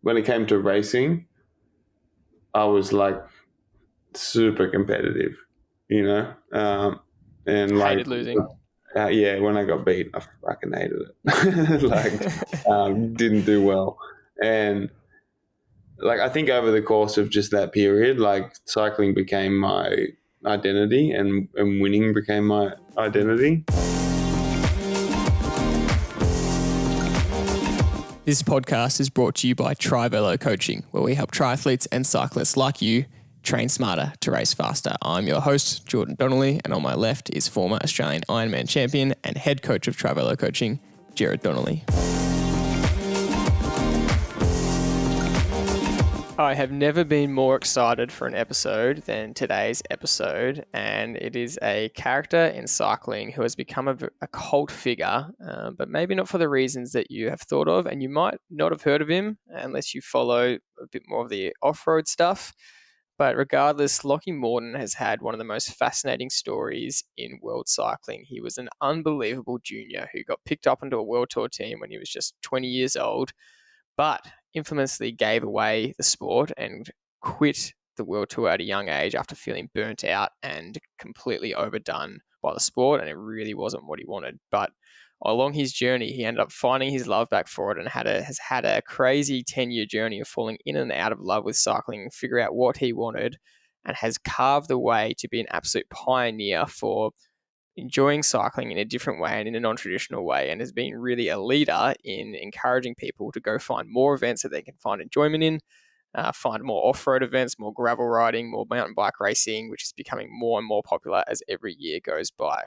when it came to racing, I was like super competitive, you know, and like Hated losing. yeah, when I got beat, I fucking hated it. Like, didn't do well, and like I think over the course of just that period, like cycling became my identity, and winning became my identity. This podcast is brought to you by Trivelo Coaching, where we help triathletes and cyclists like you train smarter to race faster. I'm your host, Gerard Donnelly, and on my left is former Australian Ironman Champion and head coach of Trivelo Coaching, Gerard Donnelly. I have never been more excited for an episode than today's episode, and it is a character in cycling who has become a cult figure, but maybe not for the reasons that you have thought of, and you might not have heard of him unless you follow a bit more of the off-road stuff. But regardless, Lachlan Morton has had one of the most fascinating stories in world cycling. He was an unbelievable junior who got picked up into a world tour team when he was just 20 years old, but infamously gave away the sport and quit the world tour at a young age after feeling burnt out and completely overdone by the sport, and it really wasn't what he wanted. But along his journey, he ended up finding his love back for it and has had a crazy 10-year journey of falling in and out of love with cycling, figure out what he wanted, and has carved the way to be an absolute pioneer for enjoying cycling in a different way and in a non-traditional way, and has been really a leader in encouraging people to go find more events that they can find enjoyment in, find more off-road events, more gravel riding, more mountain bike racing, which is becoming more and more popular as every year goes by.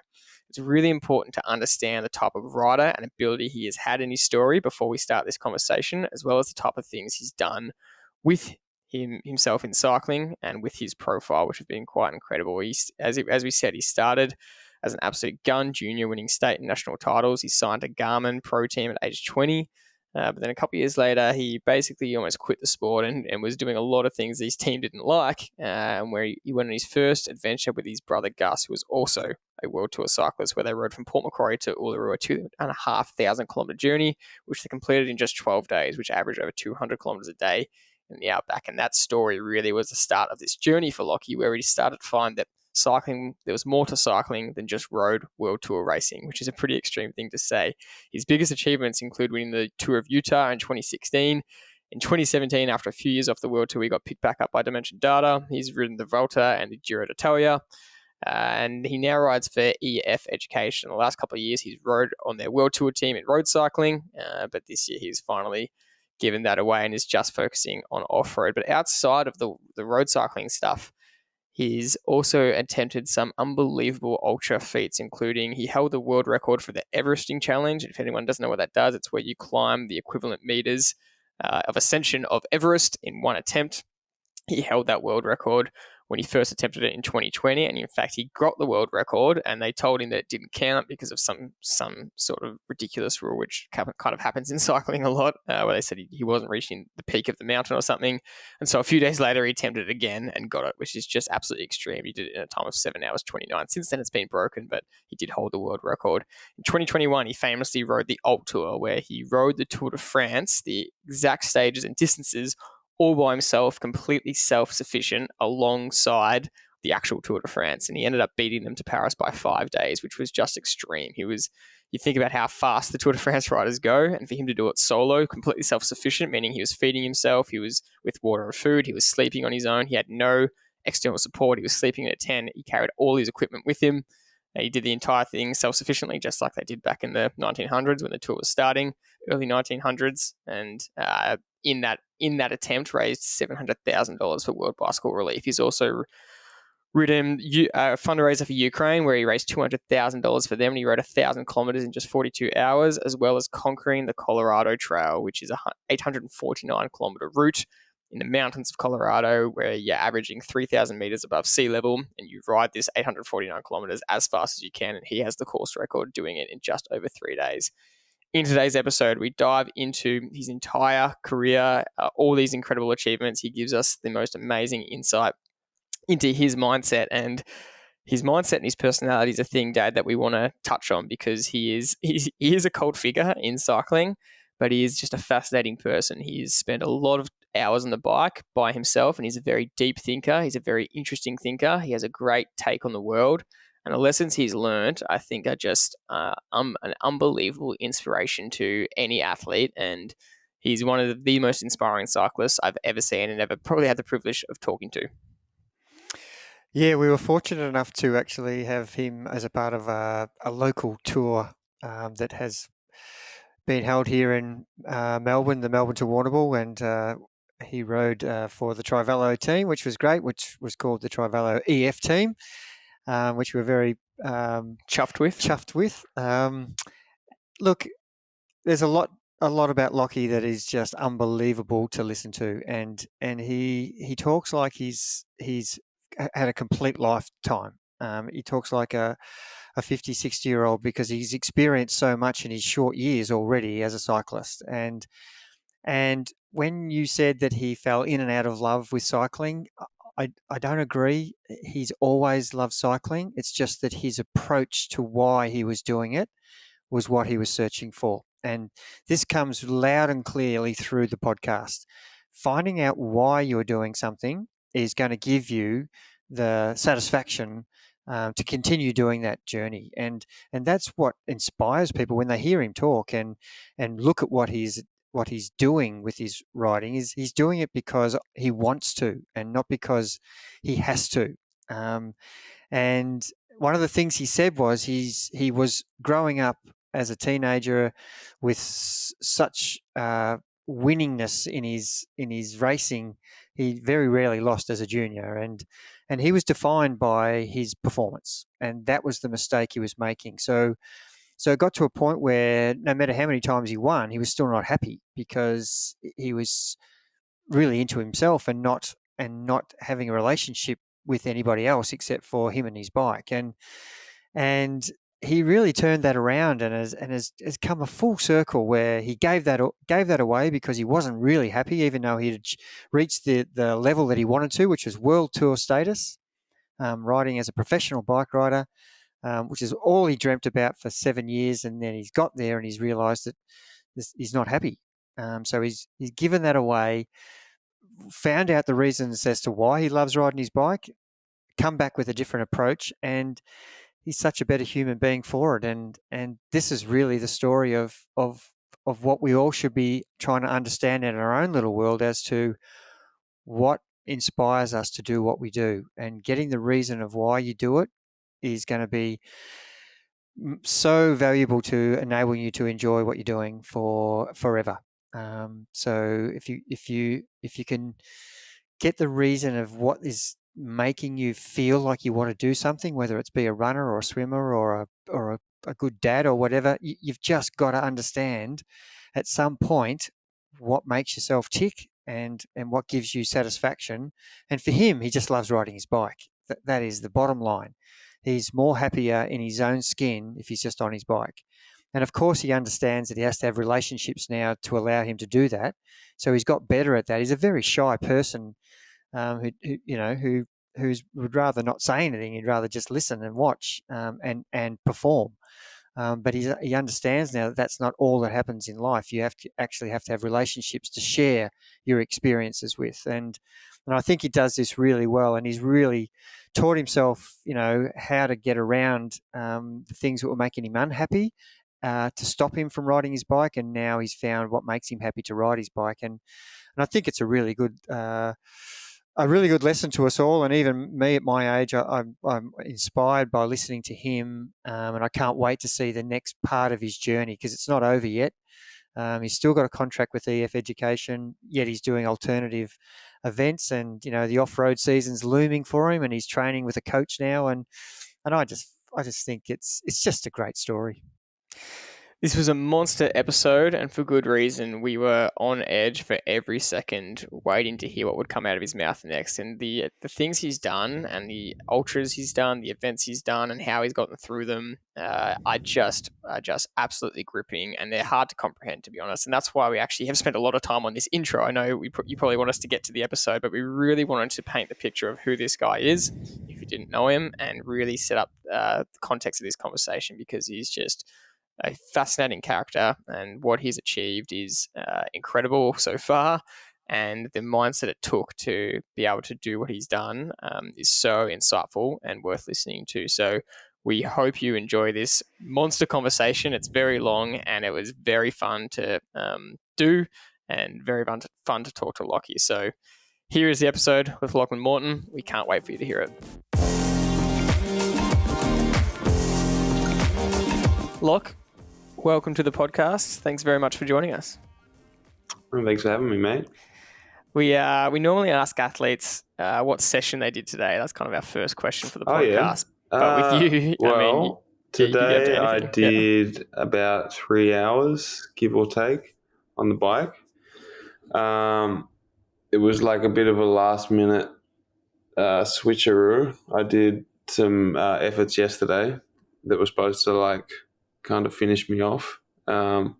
It's really important to understand the type of rider and ability he has had in his story before we start this conversation, as well as the type of things he's done with himself in cycling and with his profile, which has been quite incredible. As we said, he started as an absolute gun junior, winning state and national titles. He signed a Garmin pro team at age 20. But then a couple of years later, he basically almost quit the sport and was doing a lot of things his team didn't like, where he went on his first adventure with his brother Gus, who was also a World Tour cyclist, where they rode from Port Macquarie to Uluru, a 2,500 kilometre journey, which they completed in just 12 days, which averaged over 200 kilometres a day in the outback. And that story really was the start of this journey for Lachie, where he started to find that cycling, there was more to cycling than just road world tour racing, which is a pretty extreme thing to say. His biggest achievements include winning the Tour of Utah in 2016. In 2017, after a few years off the world tour, he got picked back up by Dimension Data. He's ridden the Vuelta and the Giro d'Italia, and he now rides for EF Education. The last couple of years, he's rode on their world tour team in road cycling, but this year he's finally given that away and is just focusing on off-road. But outside of the road cycling stuff, he's also attempted some unbelievable ultra feats, including he held the world record for the Everesting Challenge. If anyone doesn't know what that does, it's where you climb the equivalent meters of ascension of Everest in one attempt. He held that world record when he first attempted it in 2020, and in fact, he got the world record, and they told him that it didn't count because of some sort of ridiculous rule, which kind of happens in cycling a lot, where they said he wasn't reaching the peak of the mountain or something. And so a few days later, he attempted it again and got it, which is just absolutely extreme. He did it in a time of 7 hours 29. Since then, it's been broken, but he did hold the world record. In 2021, he famously rode the Alt Tour, where he rode the Tour de France, the exact stages and distances, all by himself, completely self-sufficient, alongside the actual Tour de France. And he ended up beating them to Paris by 5 days, which was just extreme. You think about how fast the Tour de France riders go, and for him to do it solo, completely self-sufficient, meaning he was feeding himself, he was with water and food, he was sleeping on his own, he had no external support, he was sleeping in a tent, he carried all his equipment with him. He did the entire thing self-sufficiently, just like they did back in the 1900s when the tour was starting, early 1900s, and in that attempt raised $700,000 for World Bicycle Relief. He's also ridden a fundraiser for Ukraine, where he raised $200,000 for them, and he rode 1,000 kilometers in just 42 hours, as well as conquering the Colorado Trail, which is a 849 kilometer route in the mountains of Colorado, where you're averaging 3,000 meters above sea level, and you ride this 849 kilometers as fast as you can, and he has the course record doing it in just over 3 days. In today's episode, we dive into his entire career, all these incredible achievements. He gives us the most amazing insight into his mindset, and his mindset and his personality is a thing, Dad, that we want to touch on, because he is a cult figure in cycling, but he is just a fascinating person. He's spent a lot of hours on the bike by himself, and he's a very deep thinker. He's a very interesting thinker. He has a great take on the world. And the lessons he's learned, I think, are just an unbelievable inspiration to any athlete. And he's one of the most inspiring cyclists I've ever seen and ever probably had the privilege of talking to. Yeah, we were fortunate enough to actually have him as a part of a local tour that has been held here in Melbourne, the Melbourne to Warrnambool, and he rode for the Trivello team, which was great, which was called the Trivello EF team, which we were very chuffed with. Look, there's a lot about Lachie that is just unbelievable to listen to, and he talks like he's had a complete lifetime. He talks like a 50, 60-year-old because he's experienced so much in his short years already as a cyclist. And when you said that he fell in and out of love with cycling, I don't agree. He's always loved cycling. It's just that his approach to why he was doing it was what he was searching for. And this comes loud and clearly through the podcast. Finding out why you're doing something is going to give you the satisfaction to continue doing that journey. And that's what inspires people when they hear him talk and look at what he's doing with his riding. Is he's doing it because he wants to and not because he has to. And one of the things he said was he was growing up as a teenager with such winningness in his racing. He very rarely lost as a junior, and he was defined by his performance, and that was the mistake he was making. So it got to a point where no matter how many times he won, he was still not happy because he was really into himself and not having a relationship with anybody else except for him and his bike. And he really turned that around and has come a full circle where he gave that away because he wasn't really happy, even though he had reached the level that he wanted to, which was world tour status, riding as a professional bike rider, which is all he dreamt about for 7 years. And then he's got there and he's realised that he's not happy. So he's given that away, found out the reasons as to why he loves riding his bike, come back with a different approach, and he's such a better human being for it. And this is really the story of what we all should be trying to understand in our own little world as to what inspires us to do what we do. And getting the reason of why you do it is going to be so valuable to enable you to enjoy what you're doing for forever. So if you can get the reason of what is making you feel like you want to do something, whether it's be a runner or a swimmer or a good dad or whatever, you've just got to understand at some point what makes yourself tick and what gives you satisfaction. And for him, he just loves riding his bike. That is the bottom line. He's more happier in his own skin if he's just on his bike. And of course, he understands that he has to have relationships now to allow him to do that. So he's got better at that. He's a very shy person who would rather not say anything. He'd rather just listen and watch and perform. But he understands now that that's not all that happens in life. You have to have relationships to share your experiences with. And I think he does this really well. And he's really taught himself, how to get around the things that were making him unhappy to stop him from riding his bike. And now he's found what makes him happy to ride his bike. And I think it's a really good lesson to us all. And even me at my age, I'm inspired by listening to him. And I can't wait to see the next part of his journey because it's not over yet. He's still got a contract with EF Education, yet he's doing alternative events, and the off-road season's looming for him, and he's training with a coach now. And I just think it's just a great story. This was a monster episode, and for good reason. We were on edge for every second, waiting to hear what would come out of his mouth next. And the things he's done, and the ultras he's done, the events he's done, and how he's gotten through them, are just absolutely gripping, and they're hard to comprehend, to be honest. And that's why we actually have spent a lot of time on this intro. I know you probably want us to get to the episode, but we really wanted to paint the picture of who this guy is, if you didn't know him, and really set up the context of this conversation, because he's just a fascinating character, and what he's achieved is incredible so far. And the mindset it took to be able to do what he's done is so insightful and worth listening to. So we hope you enjoy this monster conversation. It's very long, and it was very fun to do, and very fun to talk to Lachie. So here is the episode with Lachlan Morton. We can't wait for you to hear it. Loch, welcome to the podcast. Thanks very much for joining us. Thanks for having me, mate. We normally ask athletes what session they did today. That's kind of our first question for the podcast. Yeah. But with you, today I did about 3 hours, give or take, on the bike. It was like a bit of a last minute switcheroo. I did some efforts yesterday that were supposed to like kind of finish me off, but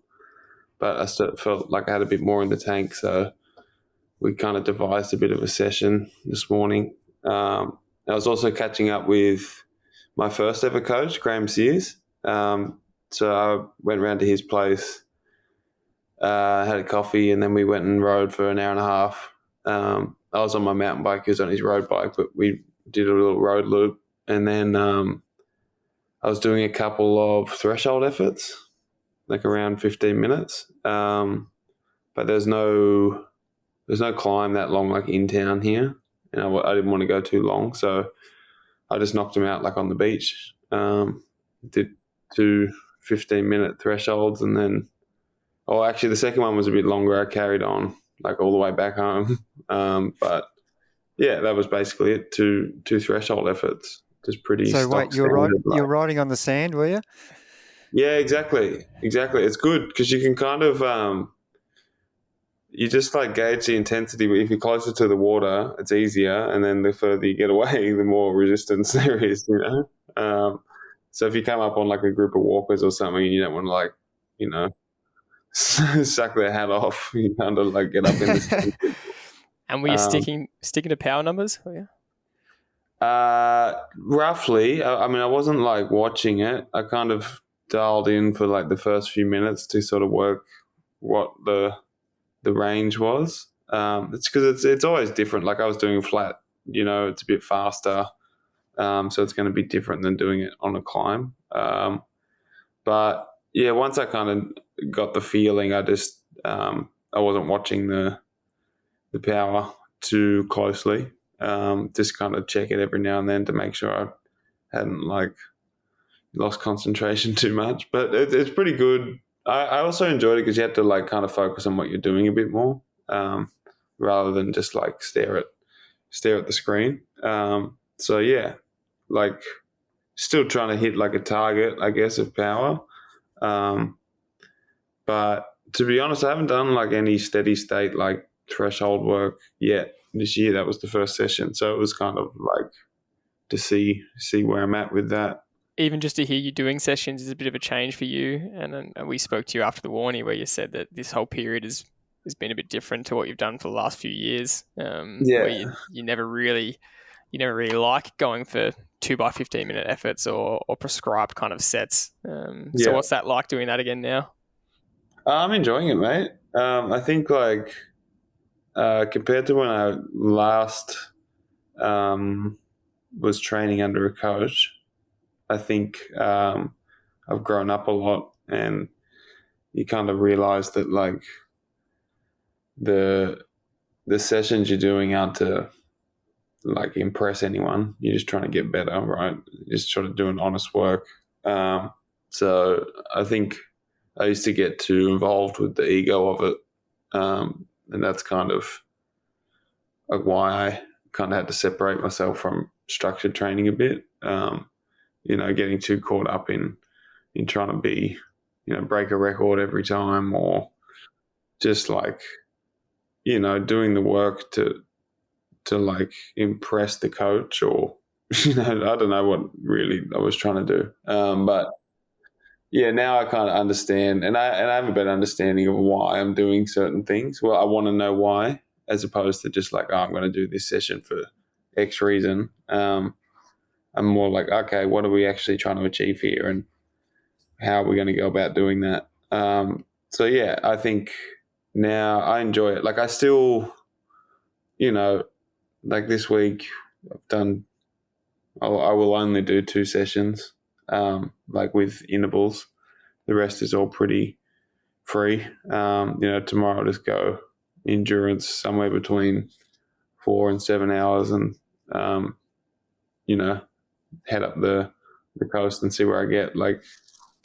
I still felt like I had a bit more in the tank, so we kind of devised a bit of a session this morning. I was also catching up with my first ever coach, Graham Sears. So I went round to his place, had a coffee, and then we went and rode for an hour and a half. I was on my mountain bike, he was on his road bike, but we did a little road loop. And then I was doing a couple of threshold efforts, like around 15 minutes. But there's no climb that long, like in town here, and I didn't want to go too long, so I just knocked them out like on the beach. Did 2 15-minute thresholds, and then, actually the second one was a bit longer. I carried on like all the way back home, but yeah, that was basically it. Two threshold efforts, just pretty. So wait, you're riding on the sand, were you? Yeah, exactly. It's good because you can kind of you just like gauge the intensity. If you're closer to the water, it's easier, and then the further you get away, the more resistance there is, so if you come up on like a group of walkers or something, you don't want to like, suck their hat off. You kind of like get up in the And were you sticking to power numbers? Oh, yeah. Roughly. I mean, I wasn't like watching it. I kind of dialed in for like the first few minutes to sort of work what the range was. It's because it's always different. Like I was doing flat, it's a bit faster, so it's going to be different than doing it on a climb. But yeah, once I kind of got the feeling, I just I wasn't watching the power too closely. Just kind of check it every now and then to make sure I hadn't like lost concentration too much. But it's pretty good. I also enjoyed it because you had to like kind of focus on what you're doing a bit more, rather than just like stare at the screen. So yeah, like still trying to hit like a target, I guess, of power. But to be honest, I haven't done like any steady state like threshold work yet this year. That was the first session, so it was kind of like to see where I'm at with that. Even just to hear you doing sessions is a bit of a change for you. And we spoke to you after the Warnie where you said that this whole period has been a bit different to what you've done for the last few years. Where you never really like going for 2 by 15-minute efforts or prescribed kind of sets. So what's that like doing that again now? I'm enjoying it, mate. I think like compared to when I last was training under a coach, I think I've grown up a lot, and you kind of realize that like the sessions you're doing aren't to like impress anyone. You're just trying to get better, right? You're just trying to do honest work. So I think I used to get too involved with the ego of it, and that's kind of like why I kind of had to separate myself from structured training a bit. Getting too caught up in trying to be, break a record every time, or just like, doing the work to like impress the coach, or, I don't know what really I was trying to do. But yeah, now I kind of understand, and I have a better understanding of why I'm doing certain things. Well, I want to know why, as opposed to just like, I'm going to do this session for X reason. I'm more like, okay, what are we actually trying to achieve here? And how we're going to go about doing that. So yeah, I think now I enjoy it. Like I still, like this week I've done. I will only do 2 sessions, like with intervals. The rest is all pretty free. Tomorrow I'll just go endurance somewhere between 4 and 7 hours, and head up the coast and see where I get. Like,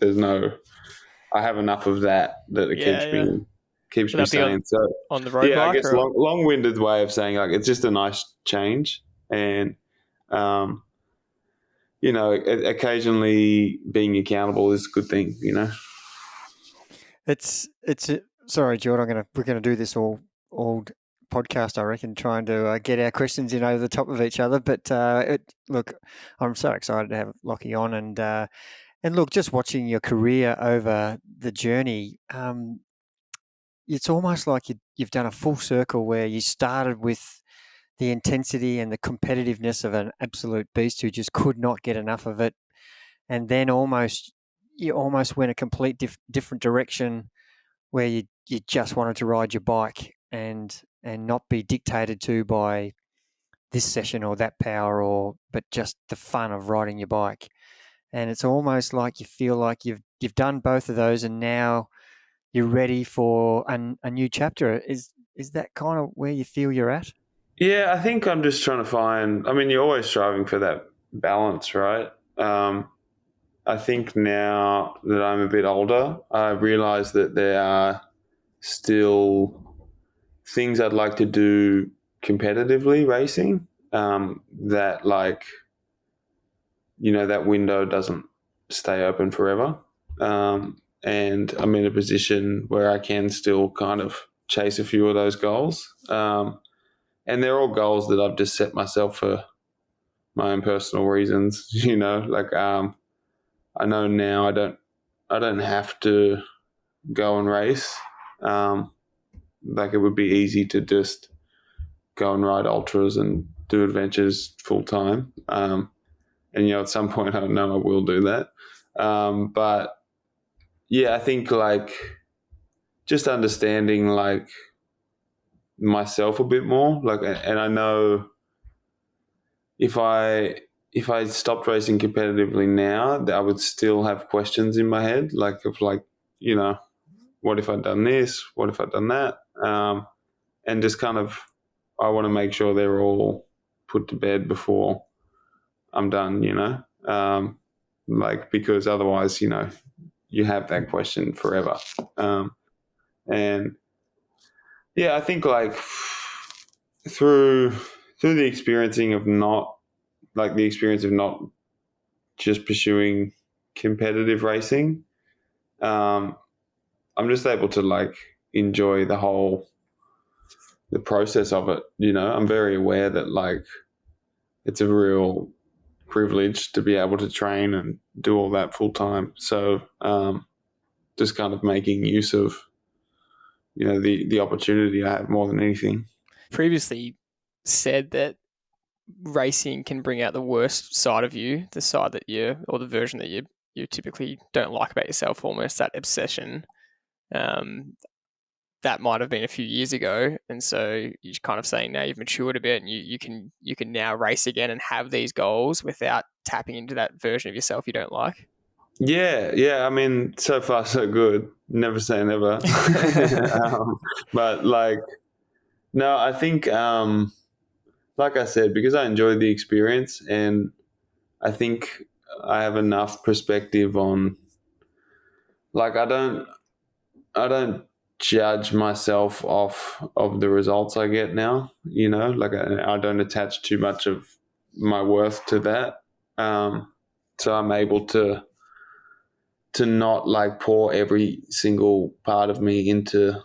I have enough of that it keeps me sane. So on the road I bike, guess long-winded way of saying, like, it's just a nice change, and occasionally being accountable is a good thing. It's sorry, Jordan. We're gonna do this all podcast, I reckon, trying to get our questions in over the top of each other. But look, I'm so excited to have Lachie on, and look, just watching your career over the journey, it's almost like you've done a full circle where you started with the intensity and the competitiveness of an absolute beast who just could not get enough of it, and then you almost went a complete different direction where you just wanted to ride your bike and not be dictated to by this session or that power, but just the fun of riding your bike. And it's almost like you feel like you've done both of those, and now you're ready for a new chapter. Is that kind of where you feel you're at? Yeah, I think I'm just trying to find. I mean, you're always striving for that balance, right? I think now that I'm a bit older, I realize that there are still things I'd like to do competitively racing, that, like, that window doesn't stay open forever. And I'm in a position where I can still kind of chase a few of those goals. And they're all goals that I've just set myself for my own personal reasons, like, I know now I don't have to go and race. Like, it would be easy to just go and ride ultras and do adventures full time. And at some point I know I will do that. But yeah, I think, like, just understanding, like, myself a bit more, like, and I know if I stopped racing competitively now, I would still have questions in my head, like, of, like, what if I'd done this? What if I'd done that? And just kind of, I want to make sure they're all put to bed before I'm done, like, because otherwise, you have that question forever. And yeah, I think, like, through the experience of not just pursuing competitive racing, I'm just able to, like, enjoy the process of it. I'm very aware that, like, it's a real privilege to be able to train and do all that full time. So just kind of making use of the opportunity I have more than anything. Previously said that racing can bring out the worst side of you, the side that or the version that you typically don't like about yourself, almost that obsession. That might have been a few years ago, and so you're kind of saying now you've matured a bit, and you can now race again and have these goals without tapping into that version of yourself you don't like. Yeah. I mean, so far so good. Never say never. But, like, no, I think, like I said, because I enjoyed the experience, and I think I have enough perspective on, like, I don't judge myself off of the results I get now, like, I don't attach too much of my worth to that. So I'm able to not, like, pour every single part of me into,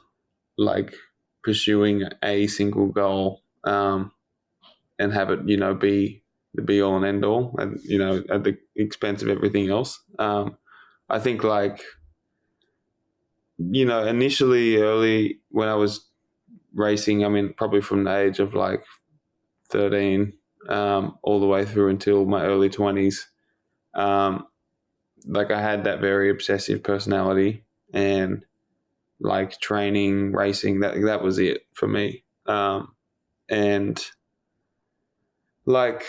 like, pursuing a single goal, and have it, be the be all and end all, and, at the expense of everything else. I think, like, initially, early when I was racing, I mean, probably from the age of, like, 13, all the way through until my early 20s, like I had that very obsessive personality, and like training, racing, that was it for me. And like,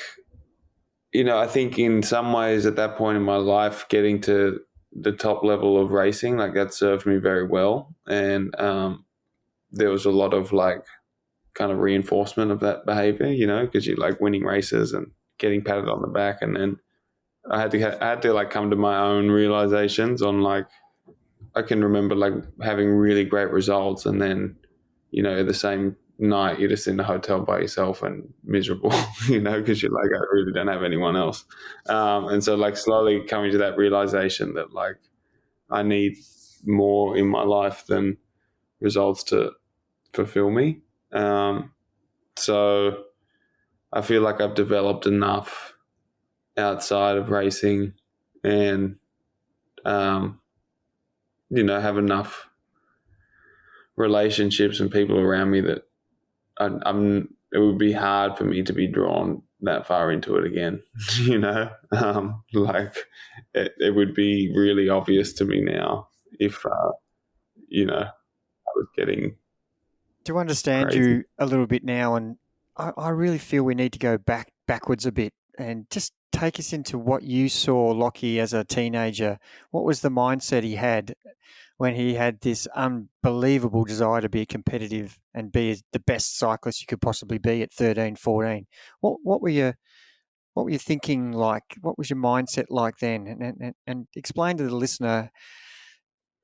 I think in some ways at that point in my life, getting to the top level of racing, like that served me very well. And there was a lot of like kind of reinforcement of that behavior, because you like winning races and getting patted on the back. And then I had to like come to my own realizations on like, I can remember like having really great results, and then, the same night you're just in the hotel by yourself and miserable, because you're like, I really don't have anyone else. And so like slowly coming to that realization that like I need more in my life than results to fulfill me. So I feel like I've developed enough outside of racing, and have enough relationships and people around me that it would be hard for me to be drawn that far into it again. Like it would be really obvious to me now if I was getting to understand crazy. you a little bit now, and I really feel we need to go backwards a bit and just take us into what you saw Lachie as a teenager. What was the mindset he had when he had this unbelievable desire to be competitive and be the best cyclist you could possibly be at 13, 14? What were you thinking like? What was your mindset like then? And explain to the listener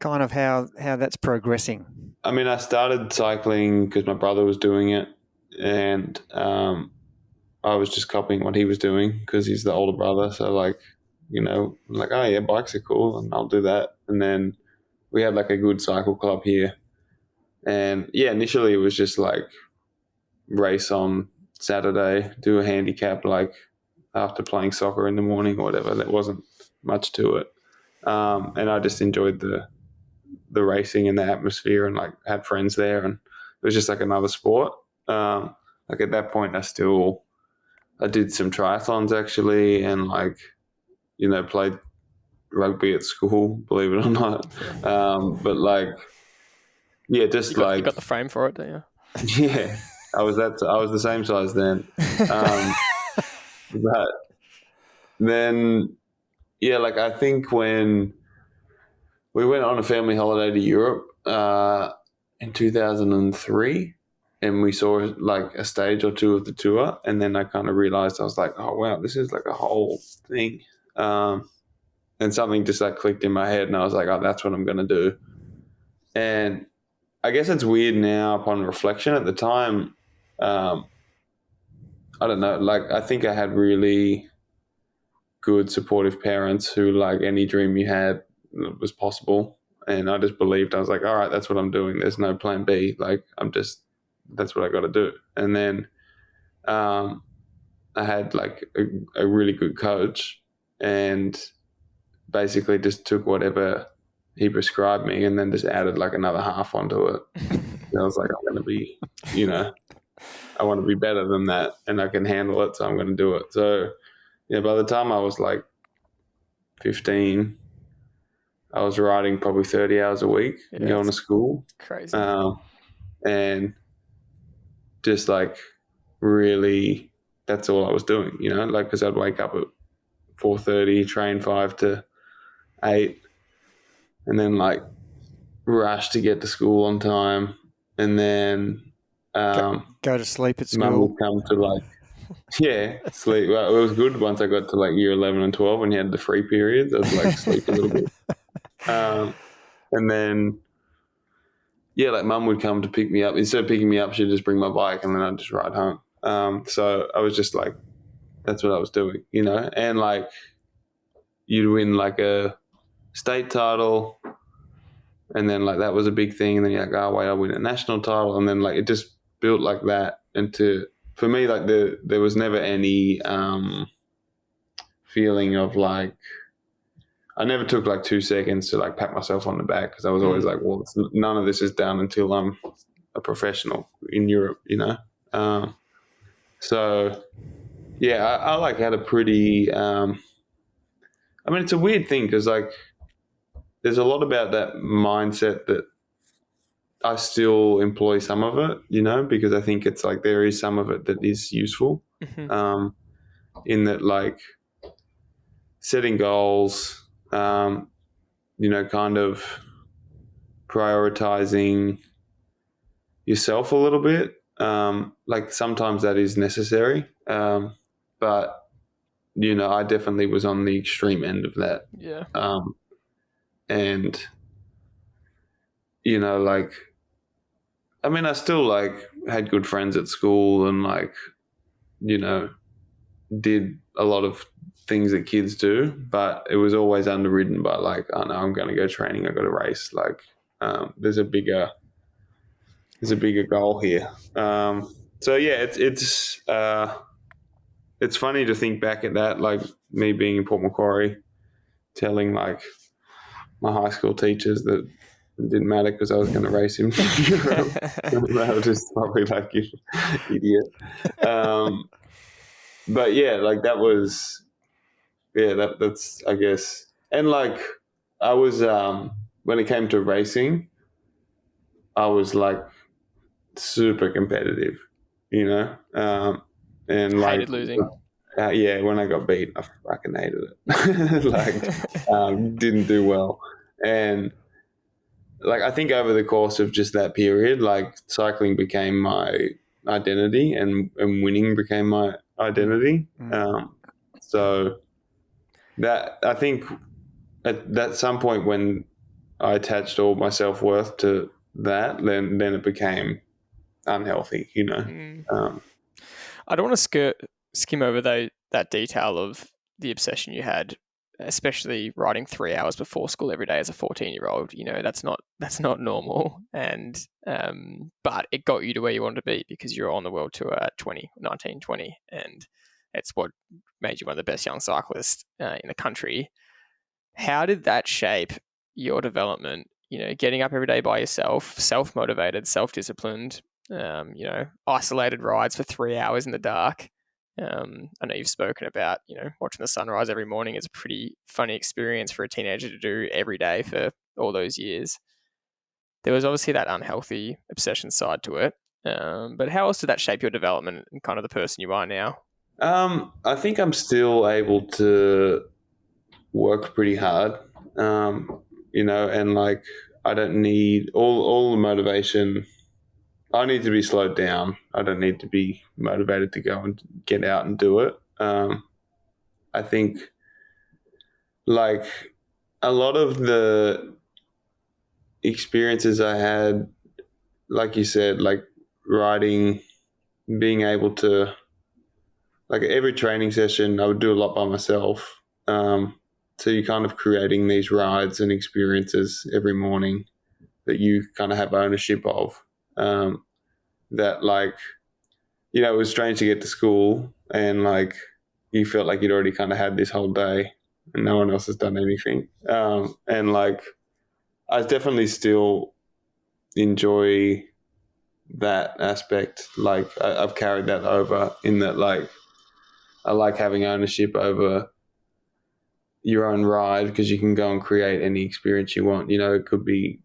kind of how that's progressing. I mean, I started cycling because my brother was doing it, and I was just copying what he was doing because he's the older brother. So like, like, oh yeah, bikes are cool, and I'll do that. And then we had like a good cycle club here, and yeah, initially it was just like race on Saturday, do a handicap like after playing soccer in the morning or whatever. There wasn't much to it, and I just enjoyed the racing and the atmosphere, and like had friends there, and it was just like another sport. Like at that point, I did some triathlons actually, and like, played rugby at school, believe it or not. But like, yeah, just You like got the frame for it, don't you? yeah, I was the same size then. But then, yeah, like I think when we went on a family holiday to Europe in 2003, and we saw like a stage or two of the tour, and then I kind of realized, I was like, oh wow, this is like a whole thing. And something just like clicked in my head, and I was like, oh, that's what I'm going to do. And I guess it's weird now upon reflection. At the time, I don't know, like I think I had really good supportive parents who, like, any dream you had was possible. And I just believed, I was like, all right, that's what I'm doing. There's no plan B. Like, that's what I got to do. And then I had like a really good coach, and basically just took whatever he prescribed me and then just added like another half onto it. And I was like, I'm going to be, I want to be better than that, and I can handle it, so I'm going to do it. So, yeah, by the time I was like 15, I was riding probably 30 hours a week and going to school. Crazy. And just like really, that's all I was doing, like, because I'd wake up at 4:30, train 5 to 8, and then like rush to get to school on time, and then go to sleep at Mum school. would come to like, yeah, sleep. Well, it was good once I got to like year 11 and 12 when you had the free periods. I'd like sleep a little bit. And then, yeah, like Mum would come to pick me up. Instead of picking me up, she'd just bring my bike, and then I'd just ride home. So I was just like, that's what I was doing, and like you'd win like a state title, and then like that was a big thing, and then you're like, oh wait, I'll win a national title, and then like it just built like that into, for me, like there was never any feeling of like, I never took like 2 seconds to like pat myself on the back, because I was always like, well, none of this is done until I'm a professional in Europe, So yeah, I like had a pretty I mean, it's a weird thing because like there's a lot about that mindset that I still employ some of it, you know, because I think it's like there is some of it that is useful. In that, like setting goals, you know, kind of prioritizing yourself a little bit. Like sometimes that is necessary, but you know, I definitely was on the extreme end of that. Yeah. And you know, like, I mean, I still like had good friends at school and like, you know, did a lot of things that kids do, but it was always underwritten by like, oh no, I'm going to go training. I've got to race. Like, there's a bigger goal here. So yeah, it's funny to think back at that, like me being in Port Macquarie, telling like my high school teachers that it didn't matter because I was going to race him. They were just probably like, you idiot. But yeah, like that was, yeah, that's I guess. And like I was, when it came to racing, I was like super competitive, you know, and like Hated losing. yeah, when I got beat, I fucking hated it. Like, didn't do well, and like I think over the course of just that period, like cycling became my identity, and winning became my identity. So that I think at some point when I attached all my self-worth to that, then it became unhealthy, you know. I don't want to skim over that detail of the obsession you had, especially riding 3 hours before school every day as a 14-year-old. You know, that's not normal, and but it got you to where you wanted to be because you're on the world tour at 19, 20, and it's what made you one of the best young cyclists in the country. How did that shape your development? You know, getting up every day by yourself, self-motivated, self-disciplined, you know, isolated rides for 3 hours in the dark. I know you've spoken about, you know, watching the sunrise every morning is a pretty funny experience for a teenager to do every day for all those years. There was obviously that unhealthy obsession side to it. But how else did that shape your development and kind of the person you are now? I think I'm still able to work pretty hard, you know, and like I don't need all the motivation. I need to be slowed down. I don't need to be motivated to go and get out and do it. I think like a lot of the experiences I had, like you said, like riding, being able to, like every training session, I would do a lot by myself. So you're kind of creating these rides and experiences every morning that you kind of have ownership of. That like, you know, it was strange to get to school and like you felt like you'd already kind of had this whole day and no one else has done anything. And like, I definitely still enjoy that aspect. Like I've carried that over in that, like, I like having ownership over your own ride because you can go and create any experience you want. You know, it could be,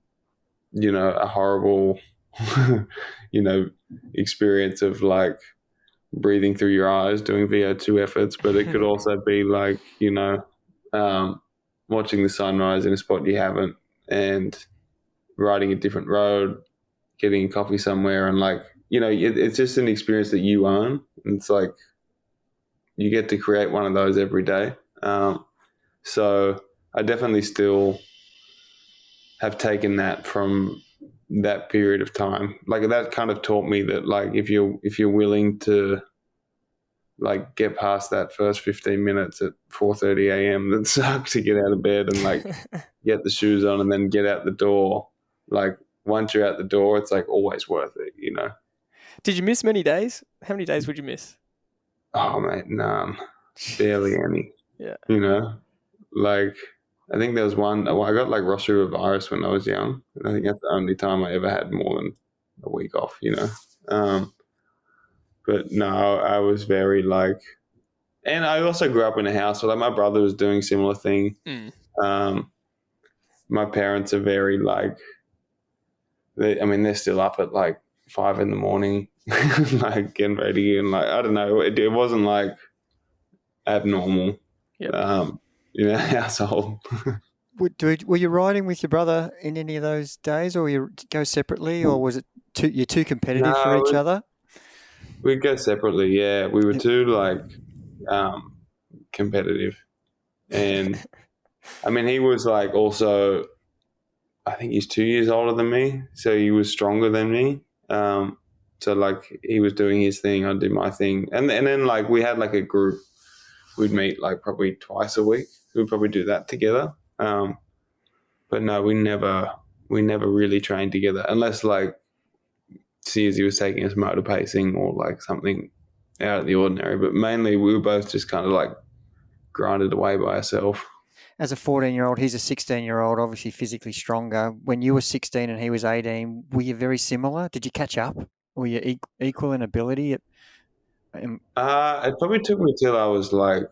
you know, a horrible, you know, experience of like breathing through your eyes, doing VO2 efforts, but it could also be like, you know, watching the sunrise in a spot you haven't and riding a different road, getting a coffee somewhere, and like, you know, it's just an experience that you own. And it's like you get to create one of those every day. So I definitely still have taken that from that period of time. Like that kind of taught me that like if you're willing to like get past that first 15 minutes at 4:30 a.m. that sucks to get out of bed and like get the shoes on and then get out the door. Like once you're out the door, it's like always worth it, you know. Did you miss many days? How many days would you miss? Oh mate, none. Barely any. Yeah. You know, like I think there was one. I got like Ross River virus when I was young. And I think that's the only time I ever had more than a week off. You know, but no, I was very like, and I also grew up in a house where like my brother was doing similar thing. My parents are very like, they're still up at like 5 a.m, like getting ready, and like I don't know, it wasn't like abnormal, household. Were you riding with your brother in any of those days, or you go separately, or was it you're too competitive for each other? We'd go separately. Yeah, we were too like competitive, and I mean he was like also, I think he's 2 years older than me, so he was stronger than me. So like he was doing his thing, I'd do my thing, and then like we had like a group. We'd meet like probably twice a week. We'd probably do that together. But no, we never really trained together unless like Sears was taking us motor pacing or like something out of the ordinary. But mainly we were both just kind of like grinded away by ourselves. As a 14-year-old, he's a 16-year-old, obviously physically stronger. When you were 16 and he was 18, were you very similar? Did you catch up? Were you equal in ability? It probably took me till I was like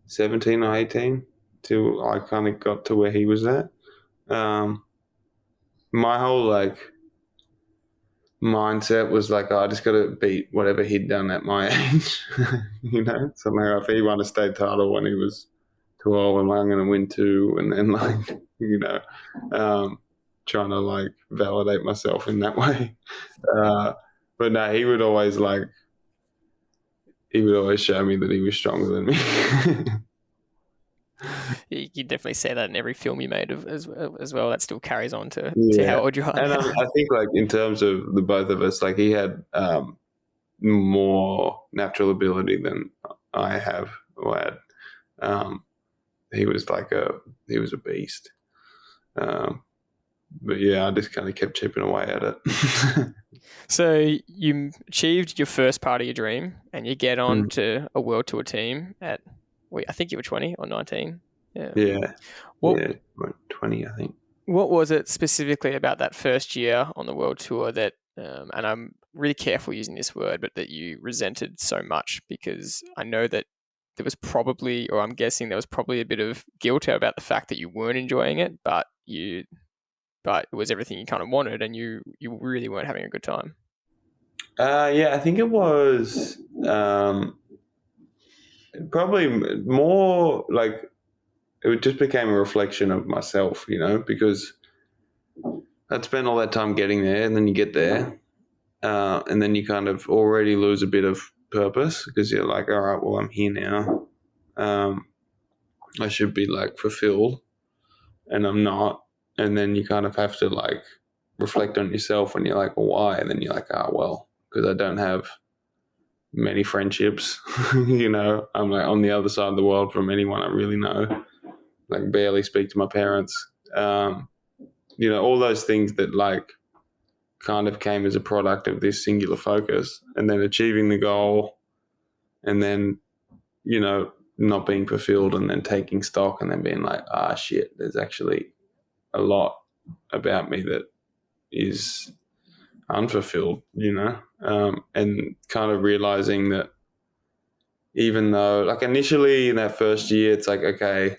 17 or 18 till I kind of got to where he was at. My whole like mindset was like, I just got to beat whatever he'd done at my age, Somehow if he won a state title when he was 12, and I'm going to win 2, and then like, trying to like validate myself in that way. But no, he would always show me that he was stronger than me. You definitely say that in every film you made as well. That still carries on to how old you are. And I think like in terms of the both of us, like he had more natural ability than I have or had. He was a beast. But yeah, I just kind of kept chipping away at it. So you achieved your first part of your dream, and you get on to a World Tour team at, I think you were 20 or 19. Yeah. 20, I think. What was it specifically about that first year on the World Tour that, and I'm really careful using this word, but that you resented so much? Because I know that there was probably, or I'm guessing there was probably a bit of guilt about the fact that you weren't enjoying it, but it was everything you kind of wanted, and you really weren't having a good time. I think it was probably more like it just became a reflection of myself, because I'd spent all that time getting there, and then you get there, and then you kind of already lose a bit of purpose because you're like, all right, well, I'm here now. I should be like fulfilled, and I'm not. And then you kind of have to like reflect on yourself, and you're like, well, why? And then you're like, well, because I don't have many friendships. I'm like on the other side of the world from anyone I really know. Like barely speak to my parents. All those things that like kind of came as a product of this singular focus, and then achieving the goal, and then, not being fulfilled, and then taking stock, and then being like, shit, there's actually a lot about me that is unfulfilled, and kind of realizing that even though like initially in that first year, it's like, okay,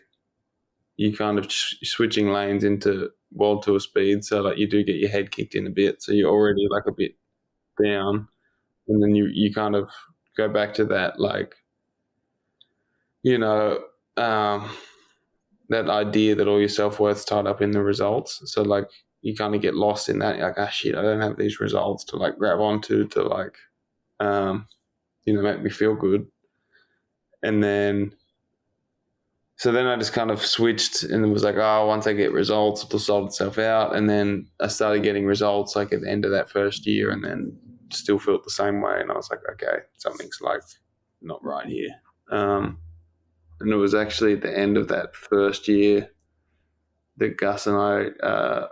you kind of switching lanes into World Tour speed. So like you do get your head kicked in a bit. So you're already like a bit down, and then you kind of go back to that, like, that idea that all your self-worth's tied up in the results. So like you kind of get lost in that. You're like, shit, I don't have these results to like grab onto to like, make me feel good. And then, so then I just kind of switched and it was like, once I get results, it'll sort itself out. And then I started getting results like at the end of that first year, and then still felt the same way. And I was like, okay, something's like not right here. And it was actually at the end of that first year that Gus and I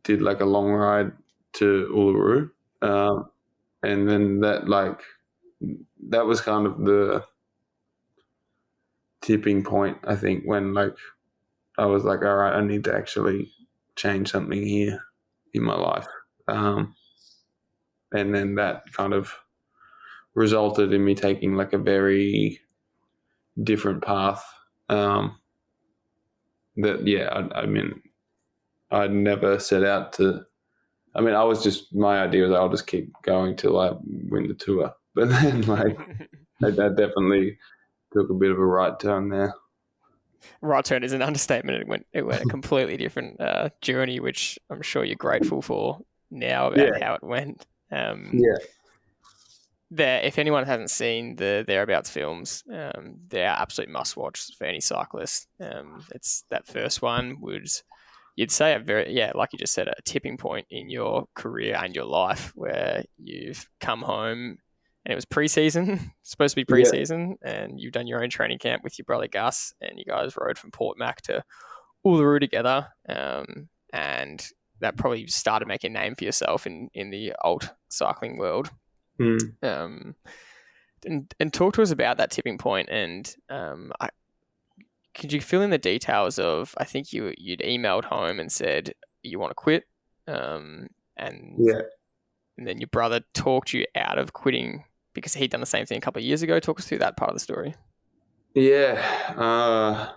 did like a long ride to Uluru. And then that was kind of the tipping point, I think, when like I was like, all right, I need to actually change something here in my life. And then that kind of resulted in me taking like a very different path. I mean, I'd never set out to. I mean, my idea was I'll just keep going till I win the tour. But then, like, I definitely took a bit of a right turn there. Right turn is an understatement. It went a completely different journey, which I'm sure you're grateful for now about how it went. If anyone hasn't seen the Thereabouts films, they're absolute must-watch for any cyclist. It's that first one you'd say like you just said, a tipping point in your career and your life where you've come home and it was pre-season, supposed to be pre-season, and you've done your own training camp with your brother Gus, and you guys rode from Port Mac to Uluru together, and that probably started making a name for yourself in the alt cycling world. And talk to us about that tipping point, and could you fill in the details of, I think you'd emailed home and said you want to quit, and then your brother talked you out of quitting because he'd done the same thing a couple of years ago. Talk us through that part of the story. Yeah,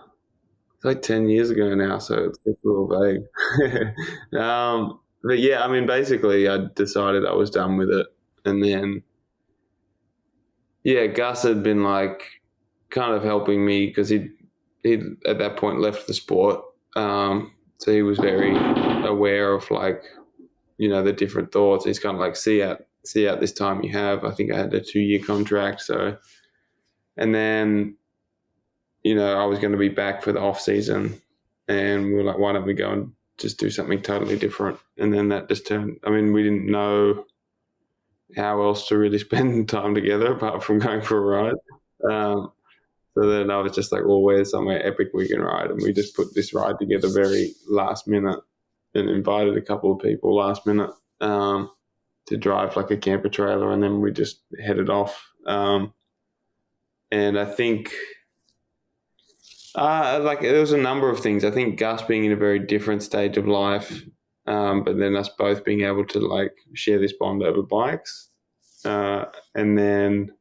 it's like 10 years ago now, so it's a little vague. But yeah, I mean, basically I decided I was done with it. And then, Gus had been like kind of helping me because he'd at that point left the sport. So he was very aware of like, the different thoughts. He's kind of like, see out this time you have. I think I had a 2-year contract. So, and then, I was going to be back for the off season, and we were like, why don't we go and just do something totally different? And then that just turned, I mean, we didn't know how else to really spend time together apart from going for a ride. So then I was just like, well, where's somewhere epic we can ride? And we just put this ride together very last minute and invited a couple of people last minute to drive like a camper trailer, and then we just headed off. And I think there was a number of things. I think Gus being in a very different stage of life, but then us both being able to like share this bond over bikes. And then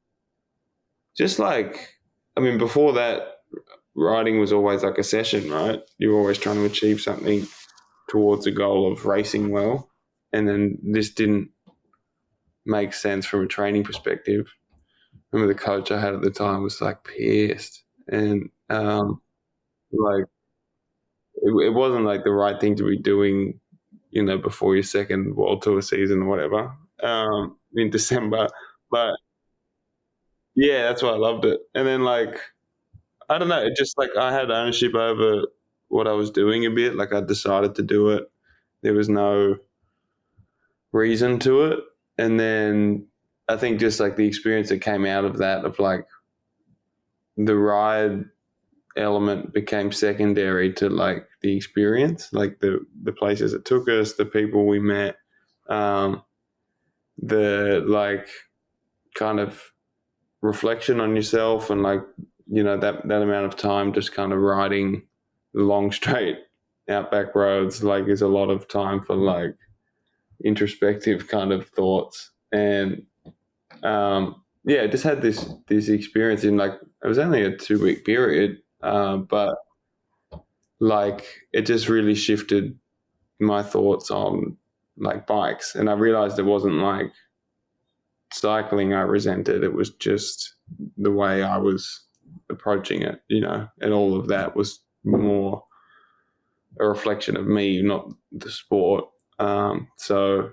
just like, I mean, before that, riding was always like a session, right? You're always trying to achieve something towards a goal of racing well. And then this didn't make sense from a training perspective. I remember the coach I had at the time was like pissed. And like it wasn't like the right thing to be doing, before your second World Tour season or whatever, in December. But yeah, that's why I loved it. And then like, I don't know, it just like I had ownership over what I was doing a bit. Like I decided to do it. There was no reason to it. And then I think just like the experience that came out of that, of like the ride element became secondary to like the experience, like the places it took us, the people we met, the like kind of reflection on yourself, and like, that amount of time just kind of riding long straight outback roads, like is a lot of time for like introspective kind of thoughts. And just had this experience in like, it was only a 2-week period, but like it just really shifted my thoughts on like bikes. And I realized it wasn't like cycling I resented, it was just the way I was approaching it, and all of that was more a reflection of me, not the sport. So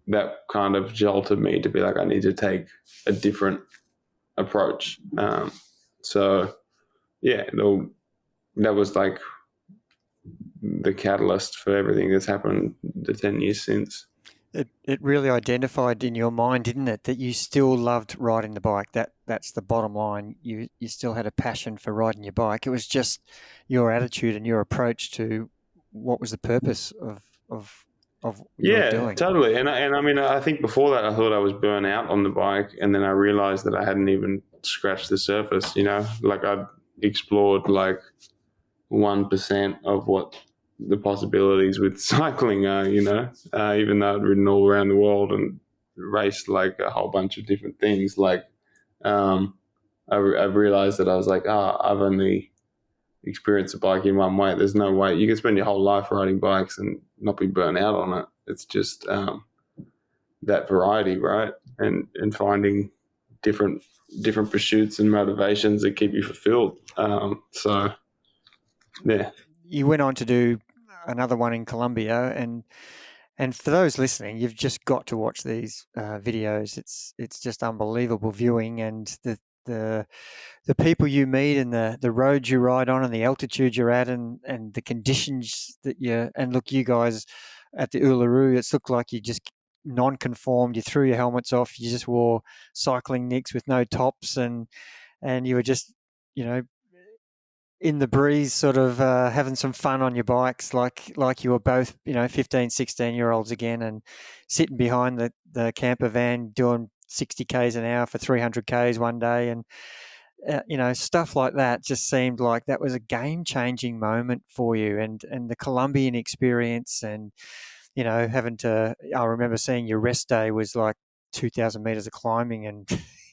that kind of jolted me to be like, I need to take a different approach. So yeah, that was like the catalyst for everything that's happened the 10 years since. It really identified in your mind, didn't it, that you still loved riding the bike. That's the bottom line. You still had a passion for riding your bike. It was just your attitude and your approach to what was the purpose of what you were doing. Totally. And I mean, I think before that I thought I was burnt out on the bike, and then I realized that I hadn't even scratched the surface, like I'd explored like 1% of what the possibilities with cycling are, even though I'd ridden all around the world and raced like a whole bunch of different things. Like I realized that I was like, I've only experienced a bike in one way. There's no way you can spend your whole life riding bikes and not be burnt out on it. It's just that variety, right? And finding different pursuits and motivations that keep you fulfilled. So yeah. You went on to do another one in Colombia, and for those listening, you've just got to watch these videos. It's just unbelievable viewing, and the people you meet and the roads you ride on and the altitude you're at and the conditions that look, you guys at the Uluru, it's looked like you just non-conformed. You threw your helmets off. You just wore cycling nicks with no tops, and you were just, in the breeze, sort of having some fun on your bikes, like you were both, 15, 16-year-olds again, and sitting behind the camper van doing 60 Ks an hour for 300 Ks one day. And, stuff like that just seemed like that was a game-changing moment for you, and the Colombian experience, and, I remember seeing your rest day was like 2,000 meters of climbing and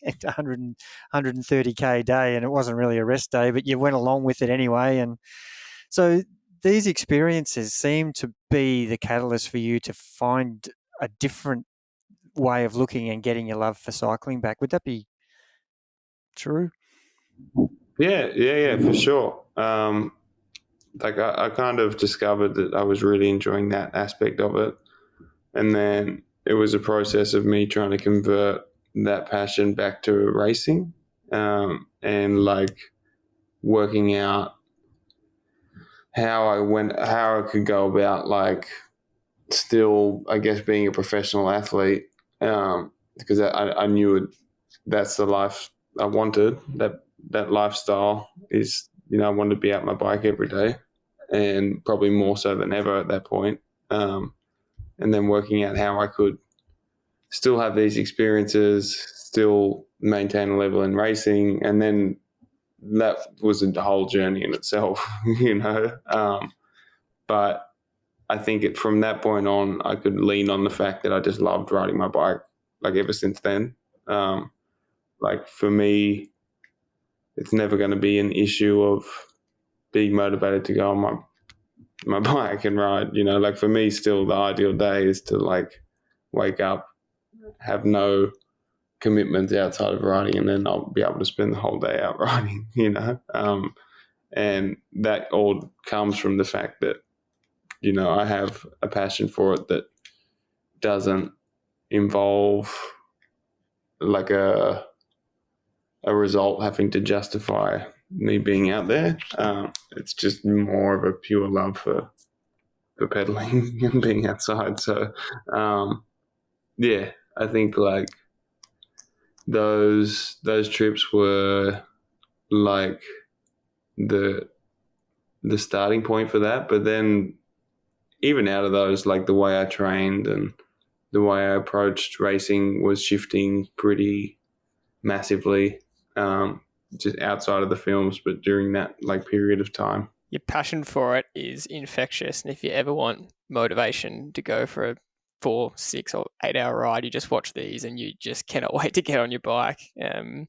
130K day, and it wasn't really a rest day, but you went along with it anyway. And so these experiences seem to be the catalyst for you to find a different way of looking and getting your love for cycling back. Would that be true? Yeah, for sure. Like I kind of discovered that I was really enjoying that aspect of it. And then it was a process of me trying to convert that passion back to racing, and like working out how I could go about like still, I guess, being a professional athlete, because I knew that's the life I wanted. That lifestyle is, I wanted to be out my bike every day, and probably more so than ever at that point. And then working out how I could still have these experiences, still maintain a level in racing, and then that was a whole journey in itself, But I think from that point on, I could lean on the fact that I just loved riding my bike, like ever since then. Like for me, it's never going to be an issue of being motivated to go on my bike and ride. Like for me, still the ideal day is to like wake up, have no commitments outside of riding, and then I'll be able to spend the whole day out riding, and that all comes from the fact that, I have a passion for it that doesn't involve like a result having to justify me being out there. It's just more of a pure love for pedaling and being outside. So, I think like those trips were like the starting point for that. But then even out of those, like the way I trained and the way I approached racing was shifting pretty massively, just outside of the films, but during that like period of time. Your passion for it is infectious, and if you ever want motivation to go for a 4, 6 or 8 hour ride, you just watch these and you just cannot wait to get on your bike. You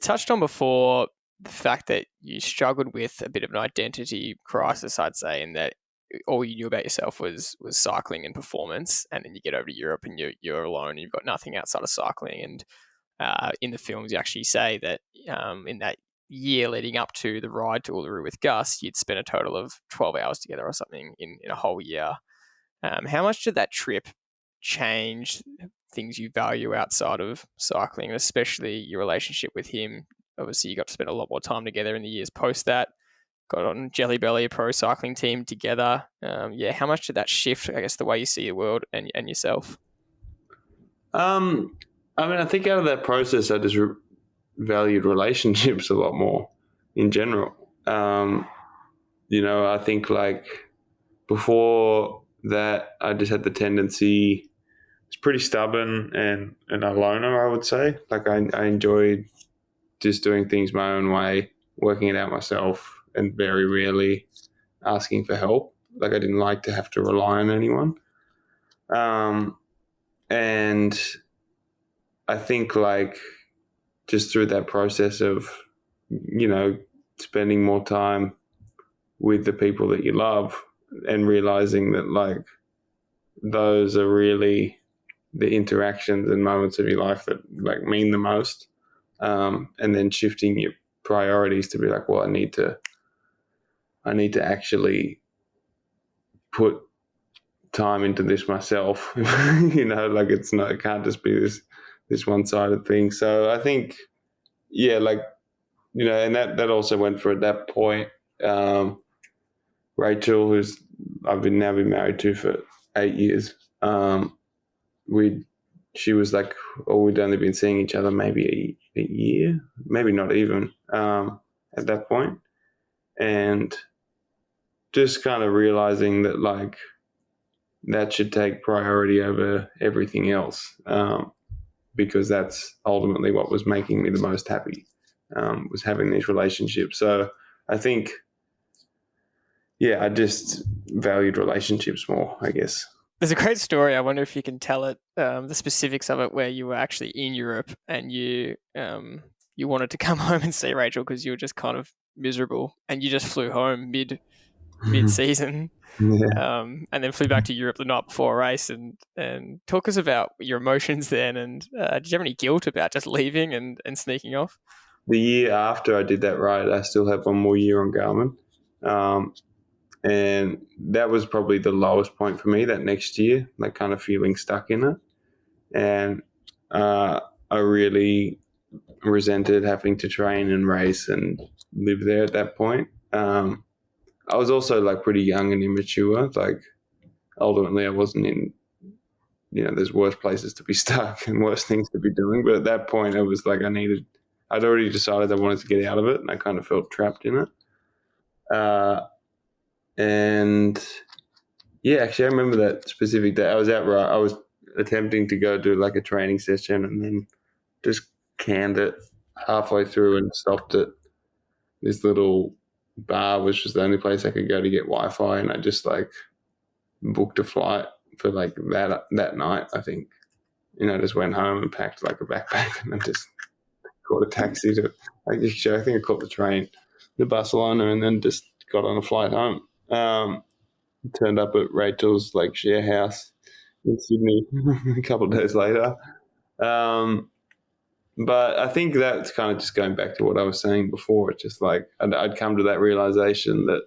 touched on before the fact that you struggled with a bit of an identity crisis, I'd say, in that all you knew about yourself was cycling and performance, and then you get over to Europe and you're alone and you've got nothing outside of cycling. And in the films, you actually say that in that year leading up to the ride to Uluru with Gus, you'd spent a total of 12 hours together or something in a whole year. How much did that trip change things you value outside of cycling, especially your relationship with him? Obviously, you got to spend a lot more time together in the years post that. Got on Jelly Belly, a pro cycling team together. How much did that shift, I guess, the way you see the world and yourself? I think out of that process, I just valued relationships a lot more in general. I think like before that, I just had the tendency, it's pretty stubborn and a loner, I would say. Like I enjoyed just doing things my own way, working it out myself, and very rarely asking for help. Like I didn't like to have to rely on anyone. And I think like just through that process of, spending more time with the people that you love and realizing that like those are really the interactions and moments of your life that like mean the most. And then shifting your priorities to be like, well, I need to actually put time into this myself. Like it can't just be this one-sided thing. So I think, yeah, like, and that also went for at that point, Rachel, who's I've been married to for 8 years. She was like, we'd only been seeing each other maybe a year, maybe not even, at that point. And just kind of realizing that like that should take priority over everything else, because that's ultimately what was making me the most happy, was having these relationships. So I think, I just valued relationships more, I guess. There's a great story. I wonder if you can tell it, the specifics of it, where you were actually in Europe and you wanted to come home and see Rachel because you were just kind of miserable, and you just flew home mid-season, and then flew back to Europe the night before a race. And talk us about your emotions then. And did you have any guilt about just leaving and sneaking off? The year after I did that ride, I still have one more year on Garmin. And that was probably the lowest point for me that next year, like kind of feeling stuck in it. And I really resented having to train and race and live there at that point. I was also like pretty young and immature. Like ultimately I wasn't in, there's worse places to be stuck and worse things to be doing. But at that point it was like I'd already decided I wanted to get out of it, and I kind of felt trapped in it. And yeah, actually I remember that specific day. I was attempting to go do like a training session and then just canned it halfway through and stopped at this little bar, which was the only place I could go to get Wi-Fi. And I just like booked a flight for like that night, I think. Just went home and packed like a backpack and then just caught a taxi to, I think I caught the train to Barcelona and then just got on a flight home. Turned up at Rachel's like share house in Sydney a couple of days later. But I think that's kind of just going back to what I was saying before. It's just like I'd come to that realization that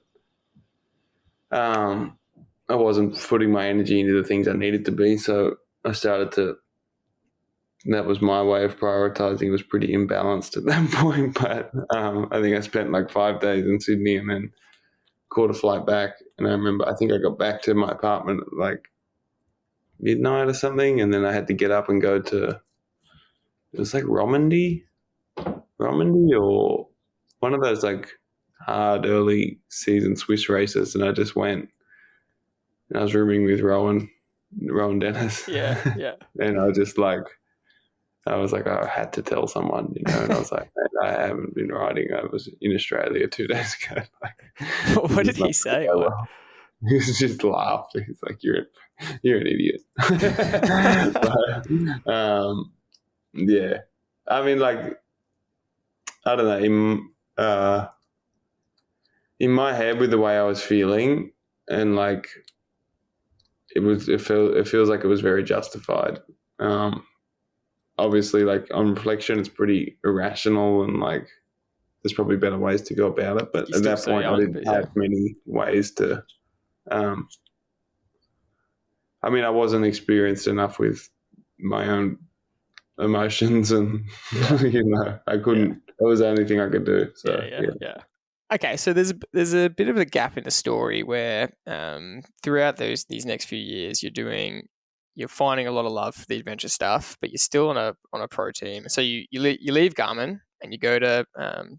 I wasn't putting my energy into the things I needed to be. So I started to, that was my way of prioritizing. It was pretty imbalanced at that point. But I think I spent like 5 days in Sydney and then caught a flight back. And I remember, I think I got back to my apartment at like midnight or something. And then I had to get up and go to, it was like Romandy or one of those like hard early season Swiss races. And I just went, and I was rooming with Rowan Dennis. Yeah. And I was like, I had to tell someone, and I was like, I haven't been riding. I was in Australia 2 days ago. Like, what did he say? Well. He just laughed. He's like, you're an idiot. But, yeah. I mean, like, I don't know. In my head, with the way I was feeling, and like, it feels like it was very justified. Obviously, like on reflection, it's pretty irrational, and like there's probably better ways to go about it. But at that point, I didn't have many ways to. I mean, I wasn't experienced enough with my own emotions, and I couldn't. That was the only thing I could do. So yeah. Okay, so there's a bit of a gap in the story where throughout these next few years, you're finding a lot of love for the adventure stuff, but you're still on a pro team. So you leave Garmin and you go to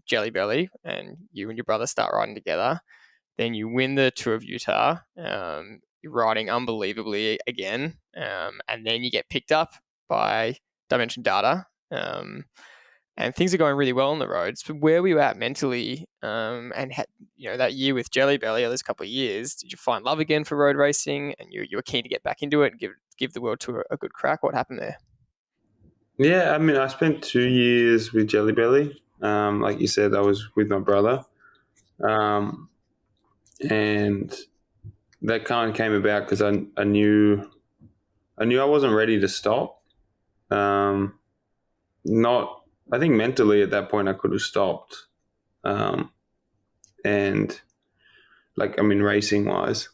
Jelly Belly, and you and your brother start riding together. Then you win the Tour of Utah. You're riding unbelievably again, and then you get picked up by Dimension Data, and things are going really well on the roads. But where were you at mentally? And that year with Jelly Belly, or those couple of years, did you find love again for road racing, and you were keen to get back into it and give the world tour a good crack? What happened there? Yeah, I mean, I spent 2 years with Jelly Belly. Like you said, I was with my brother, and that kind of came about because I knew I wasn't ready to stop. Um, not, I think mentally at that point I could have stopped, and like I mean racing wise,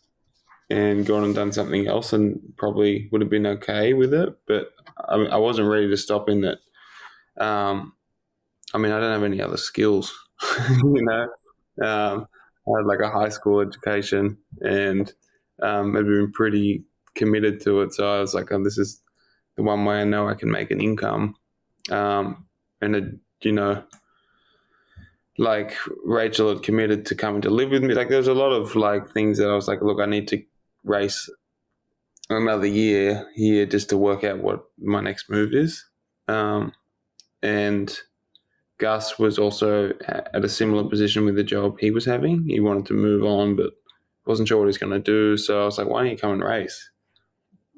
and gone and done something else, and probably would have been okay with it. But I wasn't ready to stop in that. I mean, I don't have any other skills, you know. I had like a high school education and had been pretty committed to it. So I was like, oh, this is the one way I know I can make an income. And, you know, like Rachel had committed to coming to live with me. Like there's a lot of like things that I was like, look, I need to race another year here just to work out what my next move is. And Gus was also at a similar position with the job he was having. He wanted to move on, but wasn't sure what he was going to do. So I was like, why don't you come and race?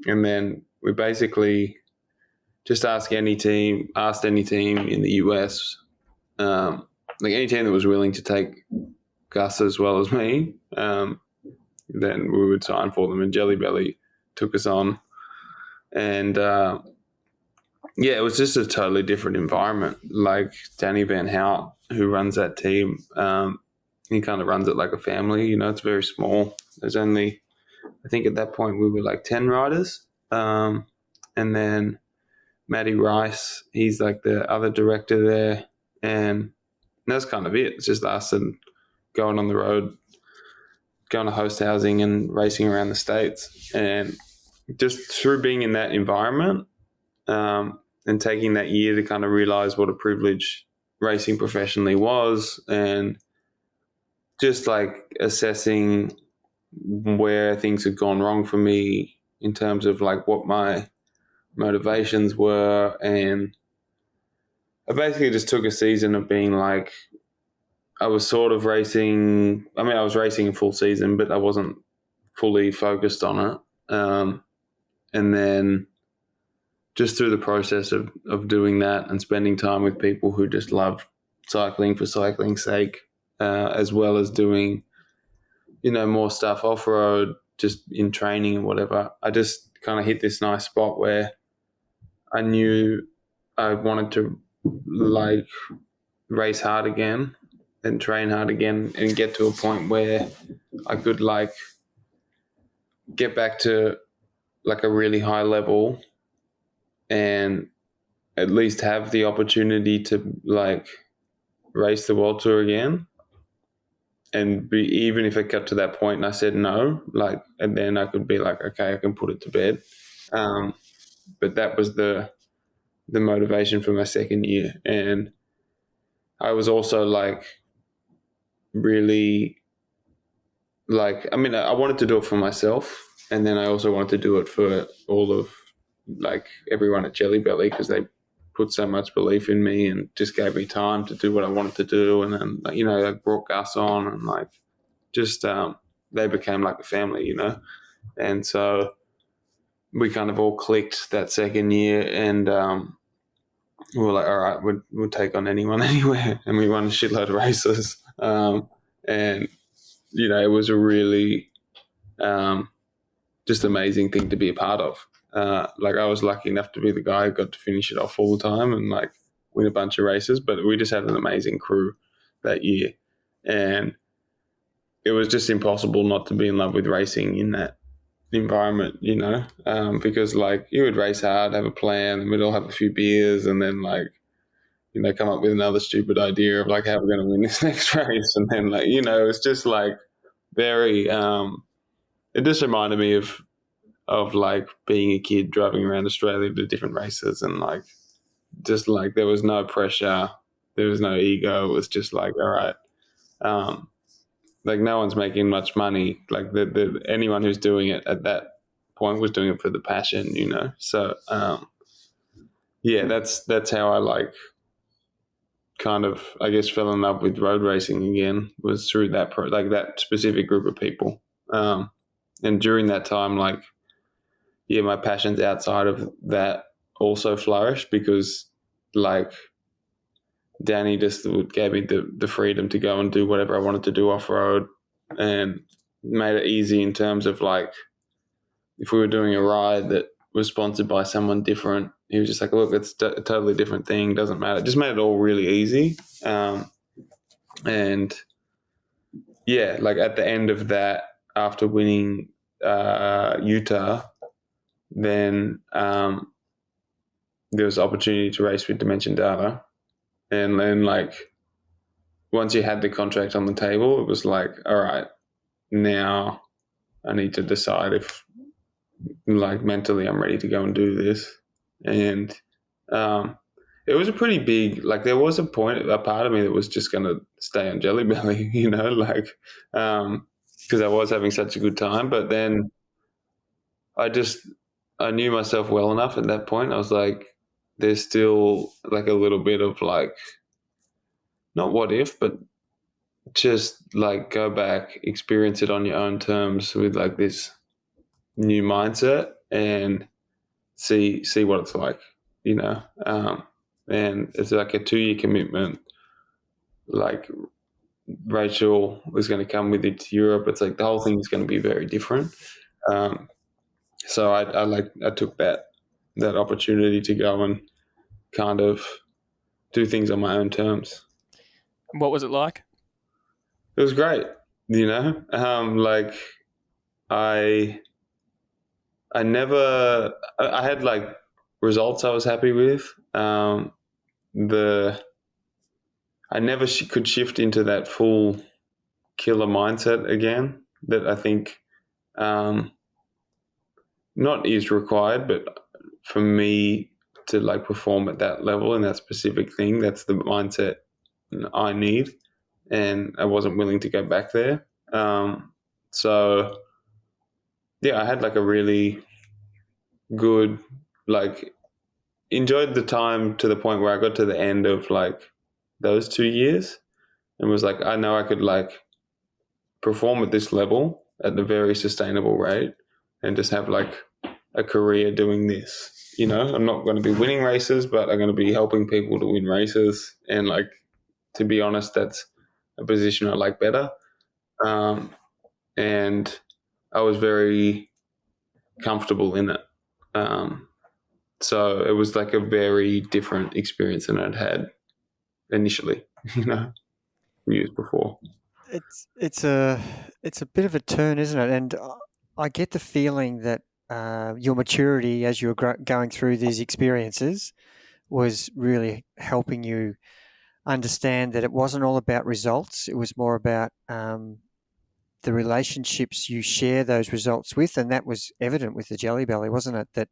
And then we basically just asked any team in the US, like any team that was willing to take Gus as well as me, then we would sign for them. And Jelly Belly took us on. And yeah, it was just a totally different environment. Like Danny Van Hout, who runs that team, he kind of runs it like a family. You know, it's very small. There's only, I think at that point we were like 10 riders. And then Matty Rice, he's like the other director there. And that's kind of it. It's just us and going on the road, going to host housing and racing around the States. And just through being in that environment, and taking that year to kind of realize what a privilege racing professionally was, and just like assessing where things had gone wrong for me in terms of like what my motivations were. And I basically just took a season of being like, I was sort of racing. I mean, I was racing a full season, but I wasn't fully focused on it. And then just through the process of doing that and spending time with people who just love cycling for cycling's sake, as well as doing, you know, more stuff off-road, just in training and whatever, I just kind of hit this nice spot where I knew I wanted to like race hard again and train hard again and get to a point where I could like get back to like a really high level and at least have the opportunity to like race the World Tour again. And be, even if it got to that point and I said no, like, and then I could be like, okay, I can put it to bed. But that was the motivation for my second year. And I was also like really like, I mean, I wanted to do it for myself. And then I also wanted to do it for all of like everyone at Jelly Belly, because they put so much belief in me and just gave me time to do what I wanted to do. And then, you know, I brought Gus on and like just they became like a family, you know. And so we kind of all clicked that second year, and we were like, all right, we'll take on anyone anywhere. And we won a shitload of races. And, you know, it was a really just amazing thing to be a part of. Like I was lucky enough to be the guy who got to finish it off all the time and like win a bunch of races, but we just had an amazing crew that year. And it was just impossible not to be in love with racing in that environment, you know, because like you would race hard, have a plan, and we'd all have a few beers and then like, you know, come up with another stupid idea of like how we're going to win this next race. And then like, you know, it's just like very, it just reminded me of like being a kid driving around Australia to different races, and like just like there was no pressure, there was no ego. It was just like, all right, like no one's making much money. Like the anyone who's doing it at that point was doing it for the passion, you know. So yeah, that's how I like kind of I guess fell in love with road racing again, was through that like that specific group of people. And during that time, like, yeah, my passions outside of that also flourished because like Danny just gave me the freedom to go and do whatever I wanted to do off road, and made it easy in terms of like if we were doing a ride that was sponsored by someone different, he was just like, look, it's a totally different thing, doesn't matter. Just made it all really easy. And yeah, like at the end of that, after winning Utah, then there was opportunity to race with Dimension Data. And then like once you had the contract on the table, it was like, all right, now I need to decide if like mentally I'm ready to go and do this. And it was a pretty big, like there was a part of me that was just going to stay on Jelly Belly, you know, like because I was having such a good time. But then I knew myself well enough at that point. I was like, there's still like a little bit of like, not what if, but just like go back, experience it on your own terms with like this new mindset and see what it's like, you know. And it's like a 2-year commitment. Like Rachel was going to come with it to Europe. It's like the whole thing is going to be very different. So I took that opportunity to go and kind of do things on my own terms. What was it like? It was great, you know. Like I had like results I was happy with. I never could shift into that full killer mindset again that I think not is required, but for me to like perform at that level in that specific thing, that's the mindset I need. And I wasn't willing to go back there. So yeah, I had like a really good, like enjoyed the time to the point where I got to the end of like those 2 years and was like, I know I could like perform at this level at a very sustainable rate and just have like a career doing this. You know, I'm not going to be winning races, but I'm going to be helping people to win races. And like, to be honest, that's a position I like better. And I was very comfortable in it. So it was like a very different experience than I'd had initially, you know, years before. It's a bit of a turn, isn't it? And I get the feeling that your maturity as you were going through these experiences was really helping you understand that it wasn't all about results. It was more about the relationships you share those results with, and that was evident with the Jelly Belly, wasn't it? That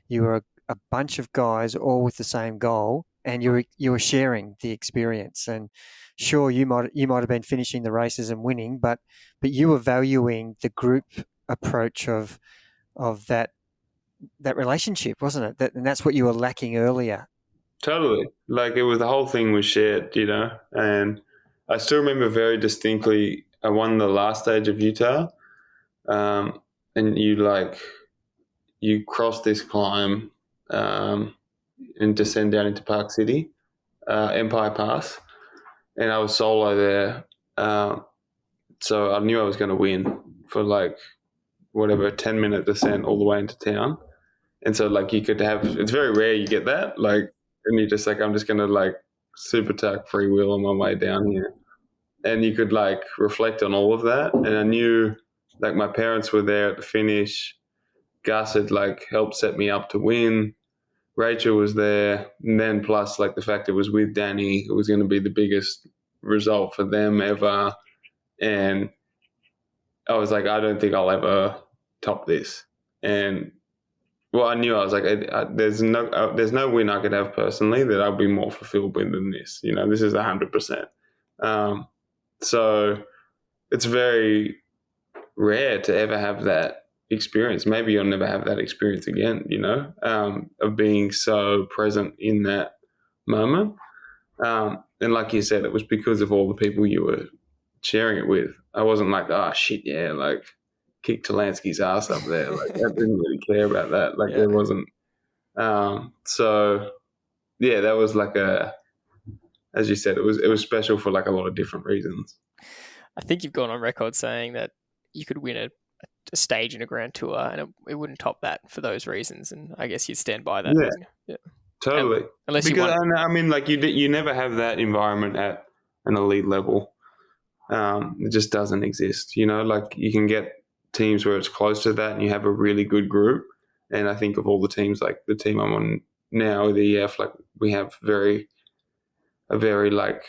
you were a bunch of guys all with the same goal, and you were sharing the experience. And sure, you might have been finishing the races and winning, but you were valuing the group approach of that relationship, wasn't it? And that's what you were lacking earlier. Totally. Like it was, the whole thing was shared, you know. And I still remember very distinctly, I won the last stage of Utah, and you cross this climb and descend down into Park City, Empire Pass, and I was solo there. So I knew I was going to win for like whatever, a 10-minute descent all the way into town. And so like you could have, it's very rare you get that, like, and you're just like, I'm just going to like super tuck free wheel on my way down here. And you could like reflect on all of that. And I knew like my parents were there at the finish. Gus had like helped set me up to win. Rachel was there. And then plus like the fact it was with Danny, it was going to be the biggest result for them ever. And I was like, I don't think I'll ever top this. And well, I knew, I was like, there's no win I could have personally that I'll be more fulfilled with than this. You know, this is 100%. So it's very rare to ever have that experience. Maybe you'll never have that experience again, you know, of being so present in that moment. And like you said, it was because of all the people you were sharing it with. I wasn't like, oh, shit, yeah, like, kick Talansky's ass up there. Like, I didn't really care about that. Like, there wasn't, So yeah, that was like as you said, it was special for like a lot of different reasons. I think you've gone on record saying that you could win a stage in a Grand Tour and it wouldn't top that for those reasons. And I guess you'd stand by that. Yeah, yeah. totally. Unless because you won. I mean, like you never have that environment at an elite level. It just doesn't exist. Like you can get teams where it's close to that and you have a really good group. And I think of all the teams, like the team I'm on now, the EF, like we have a very like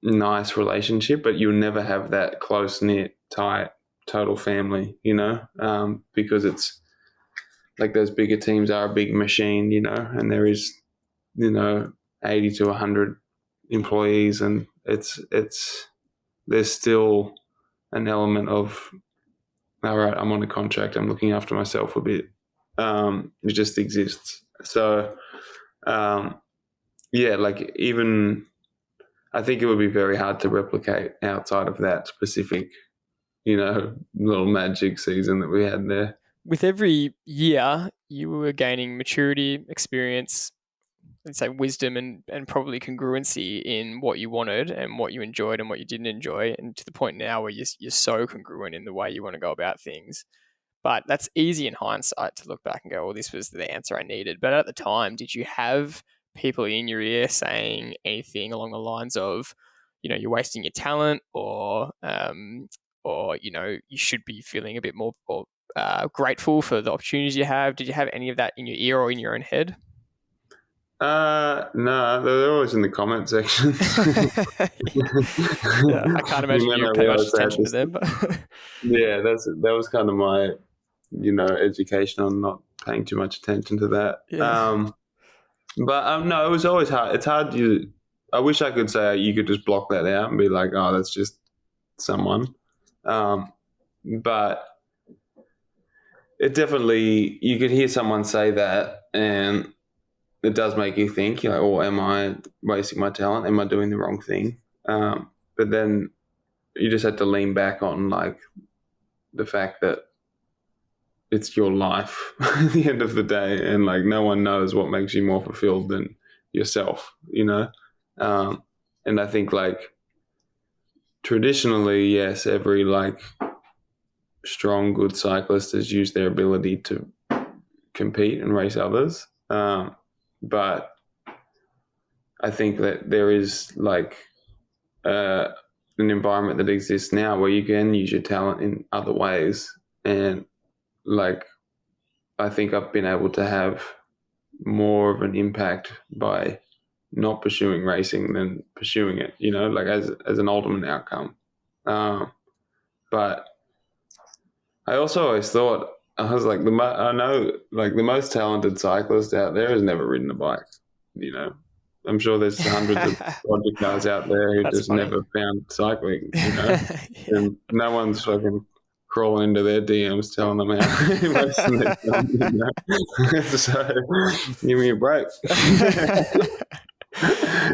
nice relationship, but you'll never have that close-knit, tight, total family, because it's like those bigger teams are a big machine, and there is, 80 to 100 employees, and there's still an element of, all right, I'm on a contract, I'm looking after myself a bit. It just exists. So, like even I think it would be very hard to replicate outside of that specific, little magic season that we had there. With every year, you were gaining maturity, experience, let's say wisdom and probably congruency in what you wanted and what you enjoyed and what you didn't enjoy, and to the point now where you're so congruent in the way you want to go about things. But that's easy in hindsight to look back and go, well, this was the answer I needed. But at the time, did you have people in your ear saying anything along the lines of, you're wasting your talent, or you should be feeling a bit more grateful for the opportunities you have? Did you have any of that in your ear or in your own head? No, they're always in the comment section. Yeah, I can't imagine you pay much attention to them. But yeah, that was kind of my, education on not paying too much attention to that. Yeah. But no, it was always hard. It's hard. I wish I could say you could just block that out and be like, oh, that's just someone. But it definitely, you could hear someone say that, and it does make you think, you're like, oh, am I wasting my talent? Am I doing the wrong thing? But then you just have to lean back on like the fact that it's your life at the end of the day, and like no one knows what makes you more fulfilled than yourself, and I think like traditionally, yes, every like strong, good cyclist has used their ability to compete and race others. But I think that there is like an environment that exists now where you can use your talent in other ways. And like, I think I've been able to have more of an impact by not pursuing racing than pursuing it, like as an ultimate outcome. But I also always thought, I was like, I know like the most talented cyclist out there has never ridden a bike, I'm sure there's hundreds of project guys out there who just never found cycling, and no one's fucking crawling into their DMs telling them how. So give me a break.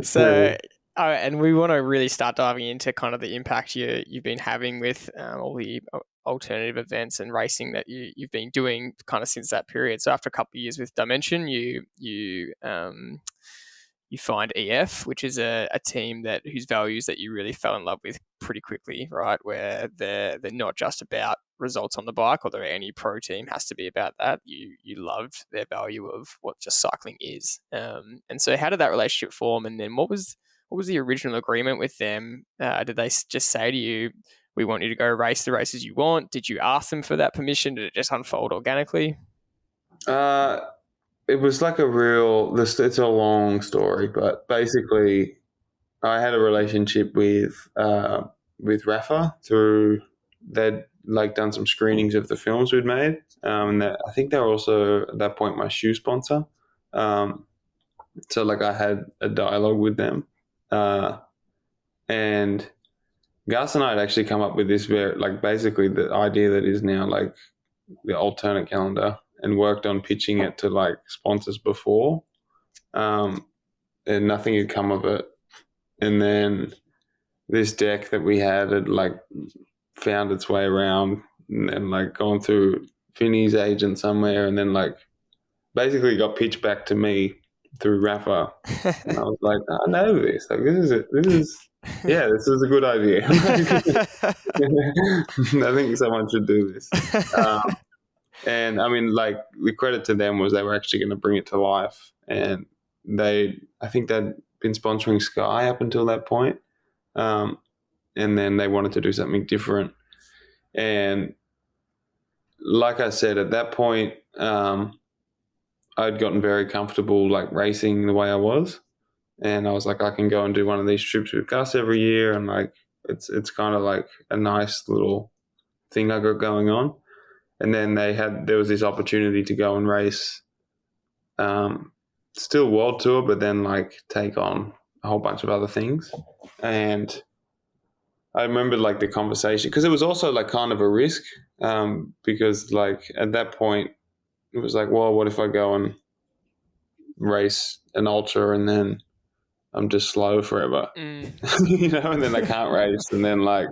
So, all right, and we want to really start diving into kind of the impact you've been having with all the alternative events and racing that you've been doing kind of since that period. So after a couple of years with Dimension, you find EF, which is a team whose values that you really fell in love with pretty quickly, right? Where they're not just about results on the bike, although any pro team has to be about that. You loved their value of what just cycling is. And so how did that relationship form? And then what was the original agreement with them? Did they just say to you, we want you to go race the races you want? Did you ask them for that permission? Did it just unfold organically? It was like it's a long story, but basically I had a relationship with Rafa through, they'd like done some screenings of the films we'd made. And I think they were also at that point my shoe sponsor. So like I had a dialogue with them. And Gus and I had actually come up with this basically the idea that is now like the alternate calendar, and worked on pitching it to like sponsors before. And nothing had come of it. And then this deck that we had like found its way around and like gone through Finney's agent somewhere, and then like basically got pitched back to me through Rafa, and I was like, I know this. Like, this is a good idea. I think someone should do this. And I mean, like, the credit to them was they were actually going to bring it to life, and I think they'd been sponsoring Sky up until that point, and then they wanted to do something different. And like I said, at that point, I'd gotten very comfortable, like, racing the way I was, and I was like, I can go and do one of these trips with Gus every year, and like, it's kind of like a nice little thing I got going on. And then there was this opportunity to go and race, still World Tour, but then like take on a whole bunch of other things. And I remember like the conversation, because it was also like kind of a risk, because like at that point it was like, well, what if I go and race an ultra and then I'm just slow forever, you know, and then I can't race, and then like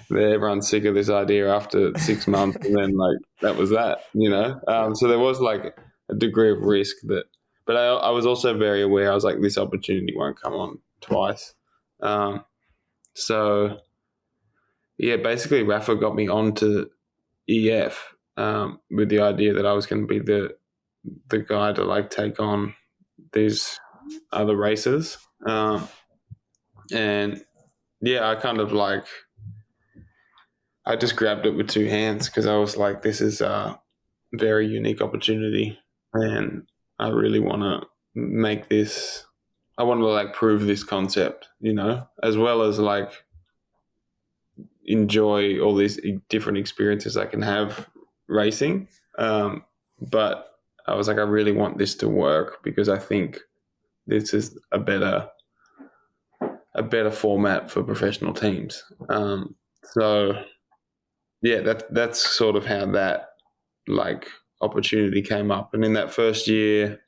everyone's sick of this idea after 6 months, and then like that was that, you know. So there was like a degree of risk but I was also very aware. I was like, this opportunity won't come on twice. So yeah, basically Rafa got me onto EF with the idea that I was going to be the guy to like take on these other races. And yeah, I kind of like, I just grabbed it with two hands, because I was like, this is a very unique opportunity, and I really want to make this, I want to like prove this concept, you know, as well as like enjoy all these different experiences I can have racing. But I was like, I really want this to work, because I think this is a better format for professional teams. So yeah, that's sort of how that like opportunity came up. And in that first year,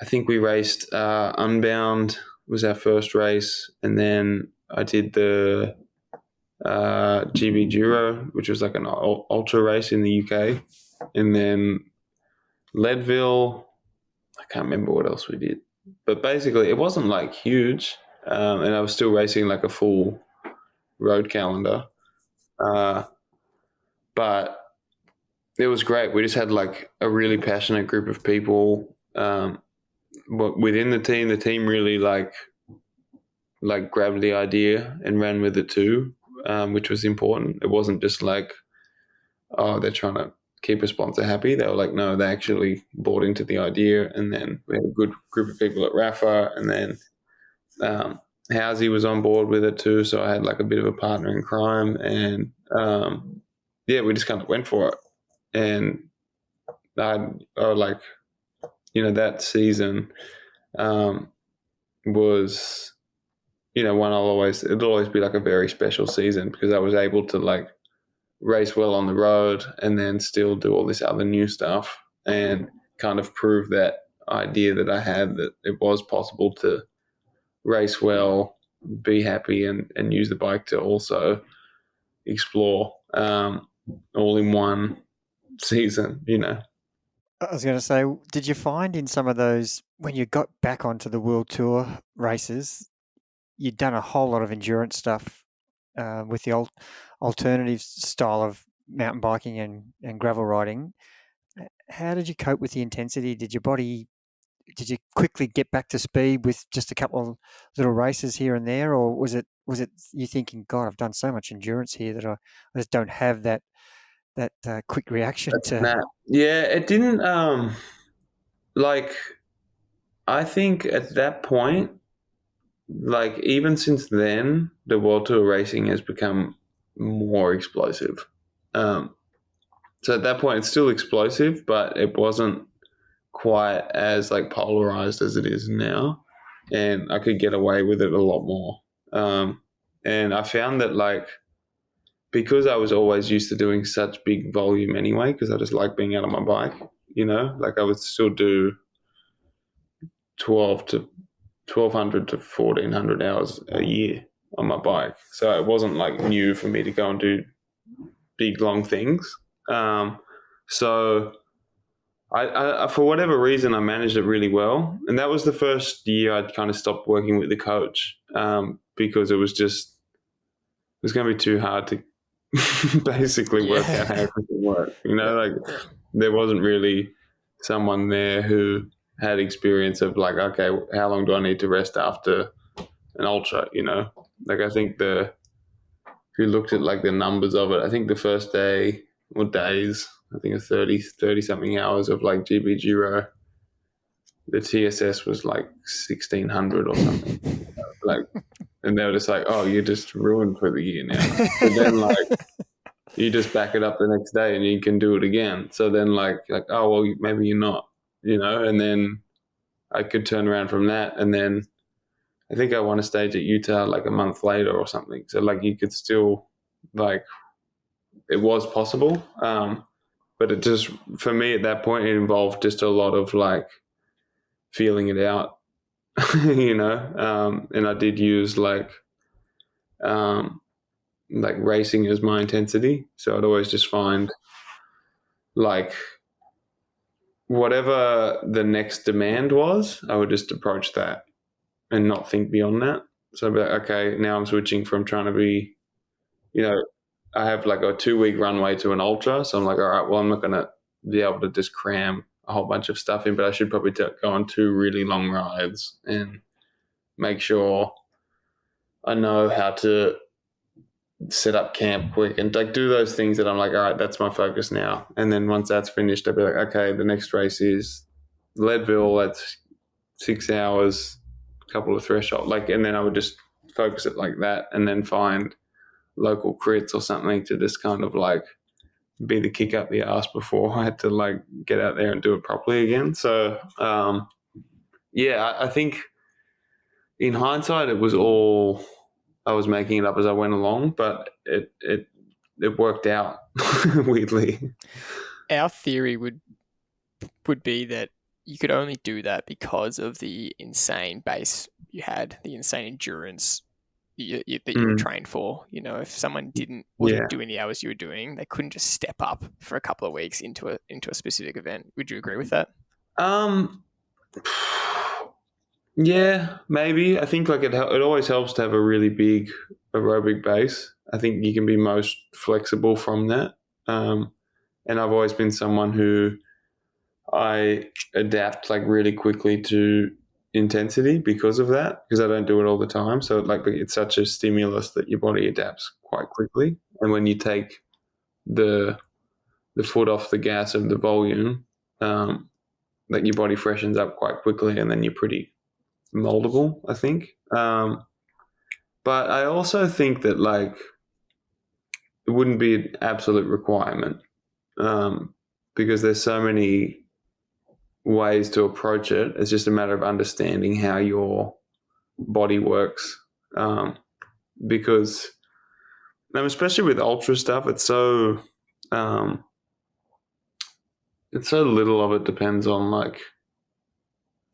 I think we raced Unbound was our first race, and then I did the GB Giro, which was like an ultra race in the UK, and then Leadville. I can't remember what else we did, but basically it wasn't like huge, and I was still racing like a full road calendar, but it was great. We just had like a really passionate group of people. But within the team really like grabbed the idea and ran with it too, which was important. It wasn't just like, oh, they're trying to keep a sponsor happy. They were like, no, they actually bought into the idea. And then we had a good group of people at Rafa, and then Housey was on board with it too. So I had like a bit of a partner in crime, and yeah, we just kind of went for it. And I like, you know, that season was, you know, it'll always be like a very special season, because I was able to like race well on the road and then still do all this other new stuff, and kind of prove that idea that I had, that it was possible to race well, be happy, and use the bike to also explore, all in one season, you know. I was going to say, did you find in some of those, when you got back onto the World Tour races, you'd done a whole lot of endurance stuff with the alternative style of mountain biking and gravel riding? How did you cope with the intensity? Did you quickly get back to speed with just a couple of little races here and there, or was it you thinking, God, I've done so much endurance here that I just don't have that quick reaction to? Yeah, it didn't. Like, I think at that point, like even since then, the World Tour racing has become more explosive. So at that point, it's still explosive, but it wasn't quite as like polarized as it is now, and I could get away with it a lot more. And I found that like, because I was always used to doing such big volume anyway, because I just like being out on my bike, you know, like I would still do 1,200 to 1,400 hours a year on my bike. So it wasn't like new for me to go and do big long things. So I for whatever reason, I managed it really well, and that was the first year I'd kind of stopped working with the coach, because it was going to be too hard to basically work out how everything worked. There wasn't really someone there who had experience of like, okay, how long do I need to rest after an ultra? I think if you looked at like the numbers of it, I think the first day or days, I think it's 30 something hours of like GB Giro, the TSS was like 1600 or something. And they were just like, oh, you're just ruined for the year now. But then you just back it up the next day and you can do it again. So then oh, well, maybe you're not, and then I could turn around from that. And then I think I won a stage at Utah like a month later or something. So you could still it was possible. But it just, for me at that point, it involved just a lot of feeling it out, and I did use racing as my intensity. So I'd always just find whatever the next demand was, I would just approach that and not think beyond that. So I'd be like, okay, now I'm switching from trying to be, I have like a 2-week runway to an ultra. So I'm like, all right, well, I'm not going to be able to just cram a whole bunch of stuff in, but I should probably go on 2 really long rides and make sure I know how to set up camp quick and do those things that I'm like, all right, that's my focus now. And then once that's finished, I'll be like, okay, the next race is Leadville. That's 6 hours, a couple of threshold, and then I would just focus it like that, and then find local crits or something to just kind of be the kick up the ass before I had to get out there and do it properly again. So I think in hindsight it was all, I was making it up as I went along, but it worked out weirdly. Our theory would be that you could only do that because of the insane base you had, the insane endurance that you were trained for. If someone wasn't doing the hours you were doing, they couldn't just step up for a couple of weeks into a specific event. Would you agree with that? Yeah, maybe. I think it always helps to have a really big aerobic base. I think you can be most flexible from that. And I've always been someone who I adapt really quickly to intensity because of that, because I don't do it all the time. So it's such a stimulus that your body adapts quite quickly. And when you take the foot off the gas of the volume, that your body freshens up quite quickly, and then you're pretty moldable, I think. But I also think that it wouldn't be an absolute requirement, because there's so many ways to approach it. It's just a matter of understanding how your body works, because especially with ultra stuff, it's so little of it depends on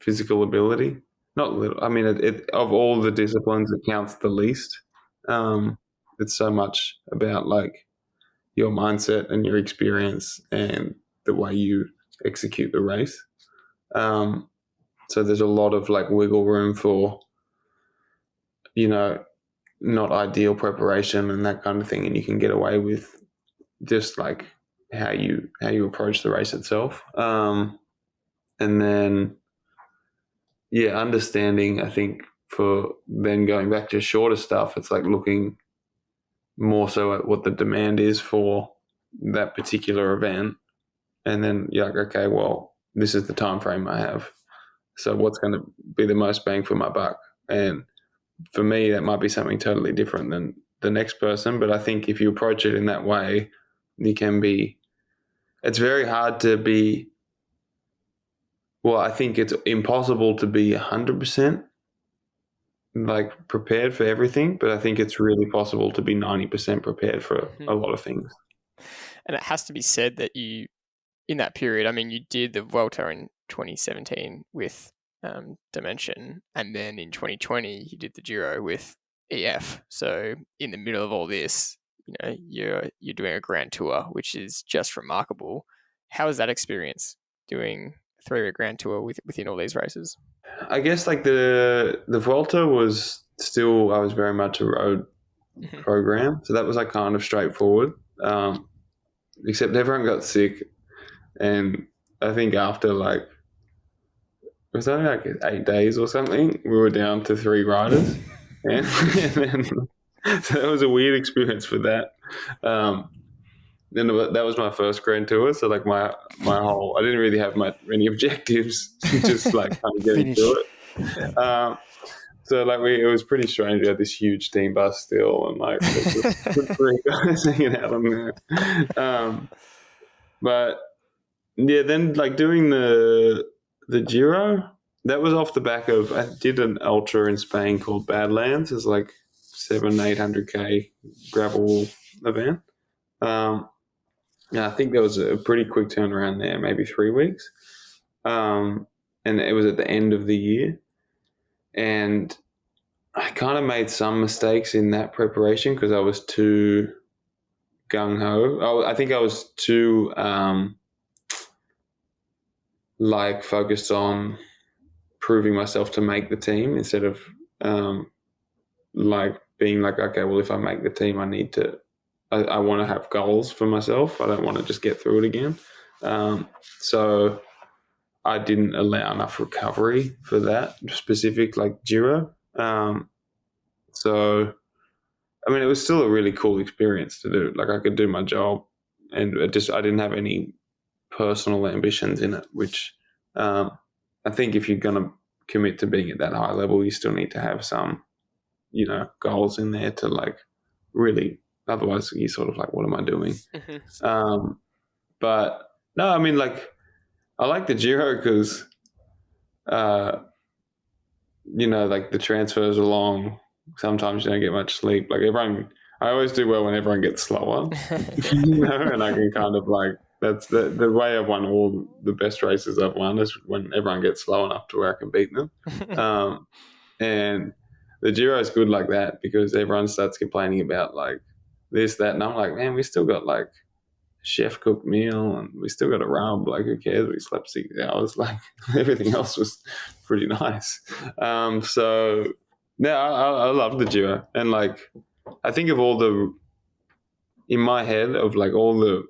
physical ability. Not little. I mean, it of all the disciplines, it counts the least. It's so much about your mindset and your experience and the way you execute the race. So there's a lot of wiggle room for, not ideal preparation and that kind of thing, and you can get away with just how you approach the race itself. And then understanding, I think, for then going back to shorter stuff, it's looking more so at what the demand is for that particular event, and then you're okay, well, this is the time frame I have, so what's going to be the most bang for my buck? And for me, that might be something totally different than the next person, but I think if you approach it in that way, it's very hard to be, well, I think it's impossible to be 100% prepared for everything, but I think it's really possible to be 90% prepared for a lot of things. And it has to be said that you, in that period, I mean, you did the Vuelta in 2017 with Dimension, and then in 2020 you did the Giro with EF. So in the middle of all this, you're doing a grand tour, which is just remarkable. How was that experience doing a 3-week Grand Tour within all these races? I guess like the Vuelta was still, I was very much a road program, so that was like kind of straightforward. Except everyone got sick, and I think after like it was only like 8 days or something, we were down to 3 riders, and then, so that was a weird experience for that. Then that was my first Grand Tour, so like my whole, I didn't really have many objectives, just like kind of getting through it. So like it was pretty strange. We had this huge team bus still, and like the 3 guys hanging out on there. But yeah, then like doing the Giro, that was off the back of, I did an ultra in Spain called Badlands. It's like 700-800k gravel event. Yeah, I think there was a pretty quick turnaround there, maybe 3 weeks. And it was at the end of the year. And I kind of made some mistakes in that preparation because I was too gung-ho. I think I was too like focused on proving myself to make the team instead of like being like, okay, well, if I make the team, I need to, I want to have goals for myself. I don't want to just get through it again. So I didn't allow enough recovery for that specific like Giro. So, I mean, it was still a really cool experience to do. Like I could do my job, and I didn't have any personal ambitions in it, which I think if you're going to commit to being at that high level, you still need to have some, goals in there to like really, otherwise you're sort of like, what am I doing? But no, I mean, like I like the Giro because, like the transfers are long. Sometimes you don't get much sleep. Like I always do well when everyone gets slower, and I can kind of like, that's the way I've won all the best races I've won is when everyone gets slow enough to where I can beat them. And the Giro is good like that because everyone starts complaining about like this, that, and I'm like, man, we still got like chef cooked meal and we still got a rub. Like, who cares? We slept 6 hours. Like everything else was pretty nice. So yeah, I love the Giro, and like I think of in my head of like all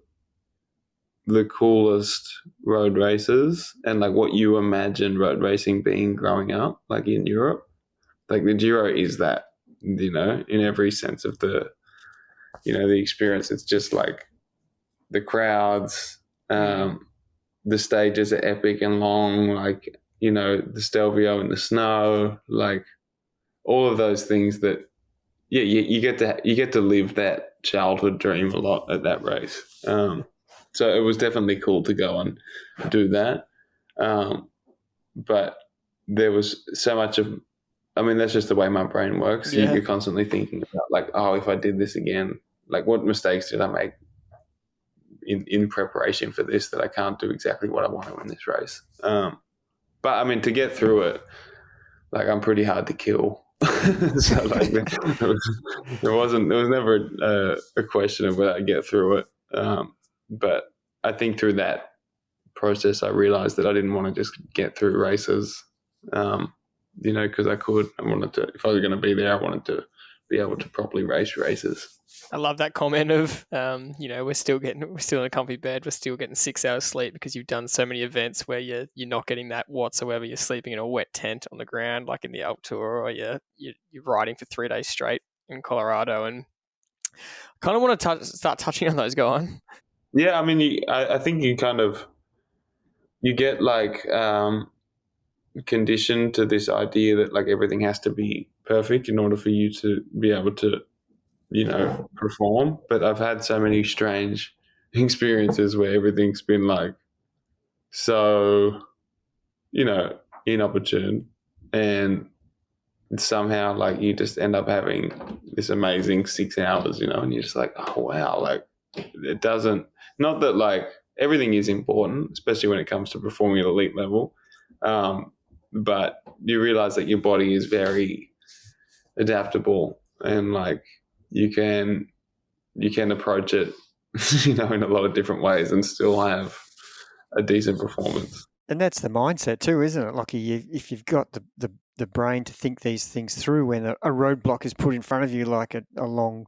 the coolest road races and like what you imagine road racing being growing up, like in Europe, like the Giro is that, in every sense of the experience. It's just like the crowds, the stages are epic and long, like, the Stelvio in the snow, like all of those things that, yeah, you get to live that childhood dream a lot at that race. So it was definitely cool to go and do that. But there was so much that's just the way my brain works. Yeah. You're constantly thinking about like, oh, if I did this again, like what mistakes did I make in preparation for this that I can't do exactly what I want to in this race. But I mean, to get through it, like I'm pretty hard to kill. So like there was never a question of whether I get through it. But I think through that process, I realized that I didn't want to just get through races, because I wanted to, if I was going to be there, I wanted to be able to properly race races. I love that comment of, we're still in a comfy bed. We're still getting 6 hours sleep because you've done so many events where you're not getting that whatsoever. You're sleeping in a wet tent on the ground, like in the Alp Tour, or you're riding for 3 days straight in Colorado. And I kind of want to start touching on those. Go on. Yeah, I mean, I think you get like conditioned to this idea that like everything has to be perfect in order for you to be able to, perform. But I've had so many strange experiences where everything's been like so, inopportune, and somehow like you just end up having this amazing 6 hours, and you're just like, oh wow, like it doesn't, not that like everything is important, especially when it comes to performing at elite level, but you realize that your body is very adaptable, and like you can approach it in a lot of different ways and still have a decent performance. And that's the mindset too, isn't it, Lachie? If you've got the brain to think these things through when a roadblock is put in front of you, like a long,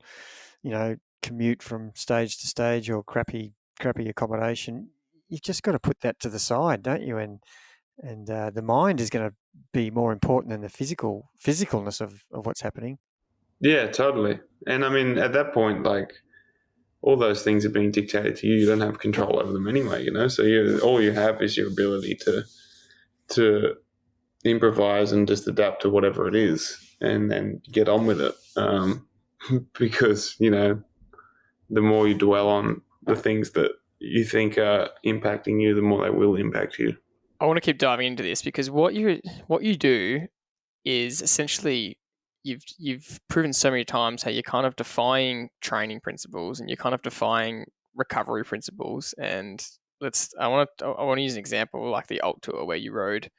commute from stage to stage or crappy accommodation, you've just got to put that to the side, don't you? And the mind is going to be more important than the physicalness of what's happening. Yeah, totally. And I mean, at that point, like, all those things are being dictated to you. You don't have control over them anyway, So all you have is your ability to improvise and just adapt to whatever it is, and then get on with it. Because the more you dwell on the things that you think are impacting you, the more they will impact you. I want to keep diving into this because what you do is essentially you've proven so many times how you're kind of defying training principles and you're kind of defying recovery principles. And I want to use an example like the Alt Tour where you rode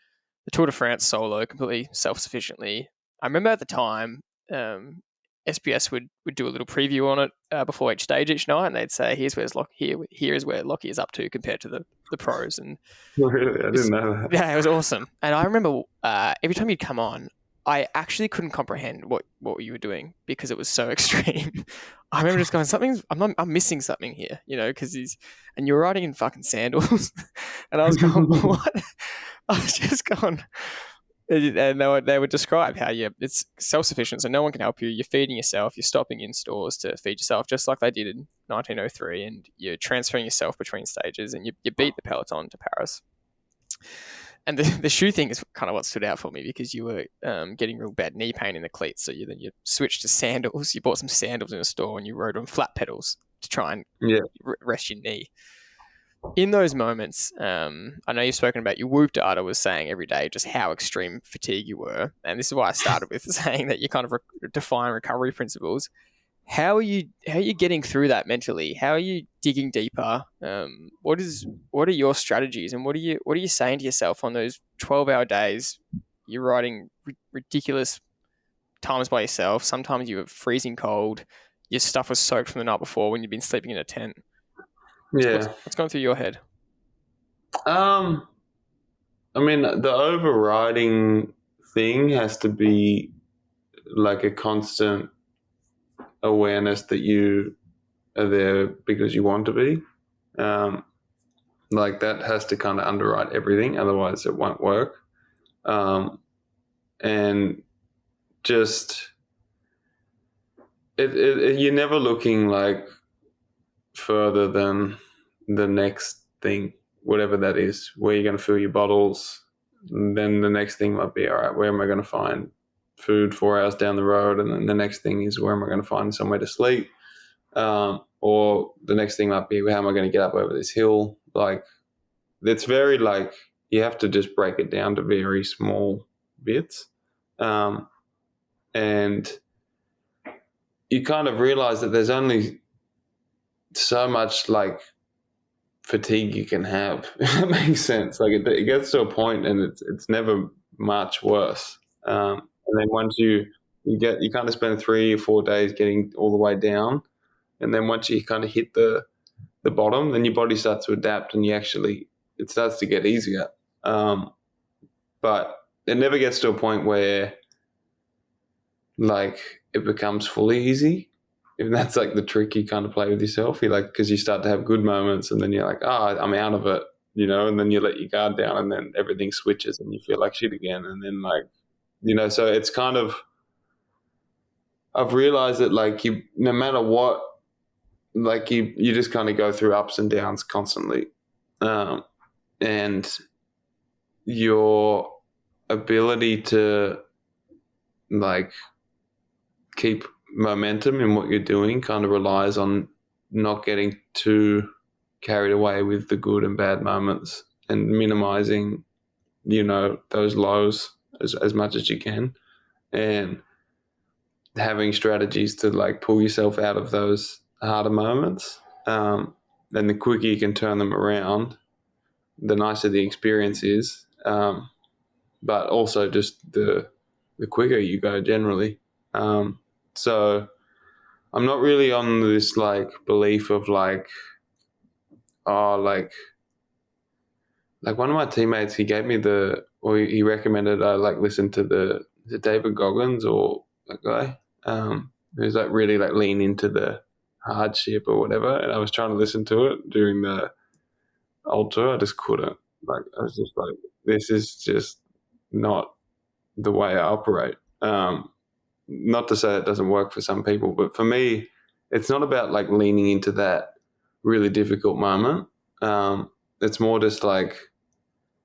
the Tour de France solo completely self-sufficiently. I remember at the time SBS would do a little preview on it before each stage each night, and they'd say, here is where Lachie is up to compared to the pros. And really, I didn't know that. Yeah, it was awesome. And I remember every time you'd come on, I actually couldn't comprehend what you were doing because it was so extreme. I remember just going, I'm missing something here, because and you're riding in fucking sandals, and I was going, what? I was just going, and they would describe how it's self-sufficient, so no one can help you. You're feeding yourself. You're stopping in stores to feed yourself, just like they did in 1903, and you're transferring yourself between stages, and you beat the peloton to Paris. And the shoe thing is kind of what stood out for me because you were getting real bad knee pain in the cleats, so you switched to sandals. You bought some sandals in a store and you rode on flat pedals to try and rest your knee. In those moments, I know you've spoken about your Whoop data was saying every day just how extreme fatigue you were, and this is why I started with saying that you kind of define recovery principles. How are you getting through that mentally? How are you digging deeper? What are your strategies, and what are you saying to yourself on those 12-hour days? You're riding ridiculous times by yourself. Sometimes you were freezing cold. Your stuff was soaked from the night before when you've been sleeping in a tent. Yeah. What's going through your head? I mean, the overriding thing has to be like a constant awareness that you are there because you want to be. Like that has to kind of underwrite everything, otherwise it won't work. And just you're never looking like further than the next thing, whatever that is, where you're going to fill your bottles. And then the next thing might be, all right, where am I going to find food 4 hours down the road? And then the next thing is, where am I going to find somewhere to sleep? Or the next thing might be, how am I going to get up over this hill? Like, it's very like, you have to just break it down to very small bits. And you kind of realize that there's only so much like fatigue you can have, if that makes sense. Like it gets to a point and it's never much worse. And then once you kind of spend 3 or 4 days getting all the way down, and then once you kind of hit the bottom, then your body starts to adapt and it starts to get easier. But it never gets to a point where like it becomes fully easy. If that's like the trick you kind of play with yourself, you're like, because you start to have good moments and then you're like, I'm out of it, and then you let your guard down and then everything switches and you feel like shit again. And then like, so it's kind of, I've realized that like no matter what, like you just kind of go through ups and downs constantly. And your ability to like keep momentum in what you're doing kind of relies on not getting too carried away with the good and bad moments and minimizing, those lows as much as you can, and having strategies to like pull yourself out of those harder moments. And the quicker you can turn them around, the nicer the experience is. But also just the quicker you go generally. So I'm not really on this like belief of like, like like one of my teammates, he gave me he recommended I like listen to is it David Goggins or that guy, who's like really like lean into the hardship or whatever. And I was trying to listen to it during the ultra. I just couldn't. Like, I was just like, this is just not the way I operate. Not to say it doesn't work for some people, but for me, it's not about like leaning into that really difficult moment. It's more just like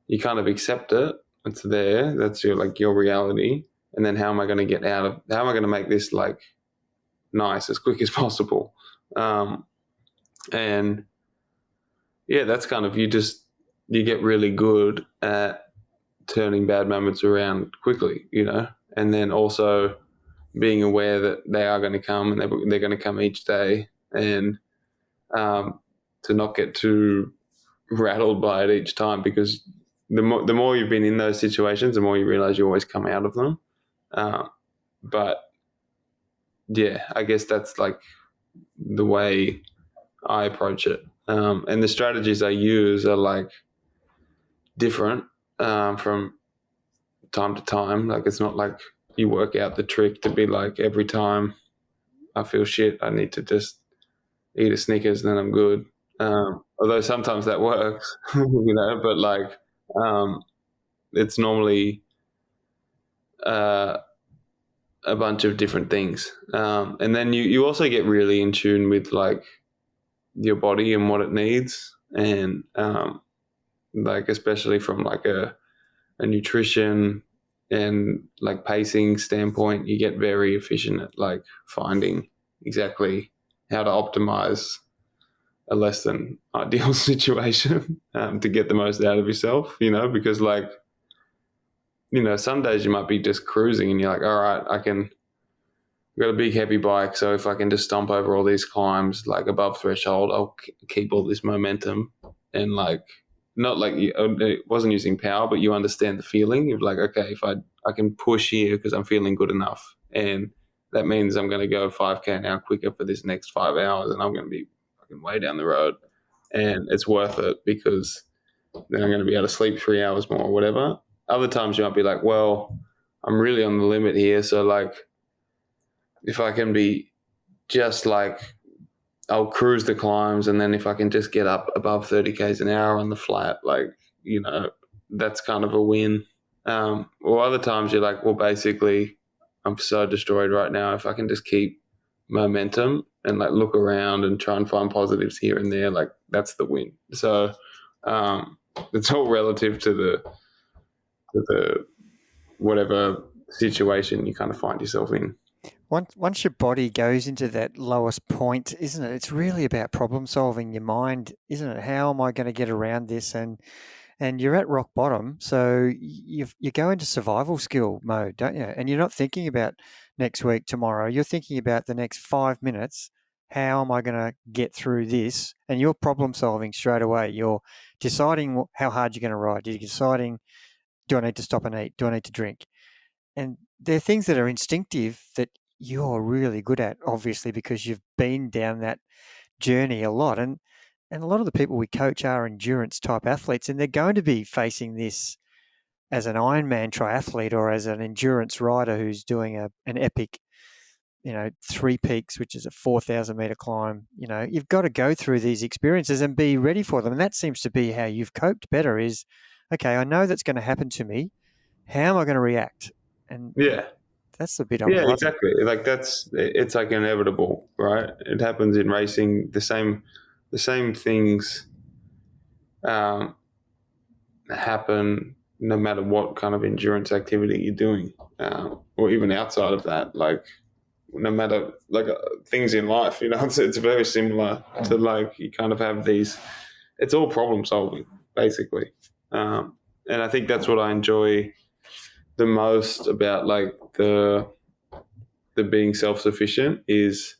you kind of accept it. It's there. That's your reality. And then how am I going to get how am I going to make this like nice as quick as possible? And yeah, that's kind of, you get really good at turning bad moments around quickly, and then also being aware that they are going to come and they're going to come each day, and to not get too rattled by it each time, because the more you've been in those situations, the more you realize you always come out of them. But yeah, I guess that's like the way I approach it. And the strategies I use are like different from time to time. Like, it's not like you work out the trick to be like, every time I feel shit, I need to just eat a Snickers and then I'm good. Although sometimes that works, but like, it's normally a bunch of different things. And then you also get really in tune with like your body and what it needs. And like, especially from like a nutrition and like pacing standpoint, you get very efficient at like finding exactly how to optimize a less than ideal situation to get the most out of yourself, because like, some days you might be just cruising and you're like, all right, I've got a big heavy bike, so if I can just stomp over all these climbs like above threshold, I'll keep all this momentum. And like, not like it wasn't using power, but you understand the feeling of like, okay, if I can push here because I'm feeling good enough, and that means I'm going to go 5K an hour quicker for this next 5 hours, and I'm going to be fucking way down the road, and it's worth it because then I'm going to be able to sleep 3 hours more or whatever. Other times you might be like, well, I'm really on the limit here, so like, if I can be just like, I'll cruise the climbs, and then if I can just get up above 30 Ks an hour on the flat, like, that's kind of a win. Or other times you're like, well, basically, I'm so destroyed right now. If I can just keep momentum and like look around and try and find positives here and there, like, that's the win. So it's all relative to the whatever situation you kind of find yourself in. Once your body goes into that lowest point, isn't it? It's really about problem solving. Your mind, isn't it? How am I going to get around this? And you're at rock bottom, so you go into survival skill mode, don't you? And you're not thinking about next week, tomorrow. You're thinking about the next 5 minutes. How am I going to get through this? And you're problem solving straight away. You're deciding how hard you're going to ride. You're deciding, do I need to stop and eat? Do I need to drink? And they're things that are instinctive that you're really good at, obviously, because you've been down that journey a lot. And a lot of the people we coach are endurance type athletes, and they're going to be facing this as an Ironman triathlete or as an endurance rider who's doing an epic, 3 peaks, which is a 4,000 meter climb. You've got to go through these experiences and be ready for them. And that seems to be how you've coped better is, okay, I know that's going to happen to me. How am I going to react? And yeah, that's the bit. Yeah, exactly. Like it's like inevitable, right? It happens in racing. The same things happen no matter what kind of endurance activity you're doing, or even outside of that. Like, no matter like things in life, it's very similar to like, you kind of have these. It's all problem solving, basically, and I think that's what I enjoy the most about like the being self-sufficient is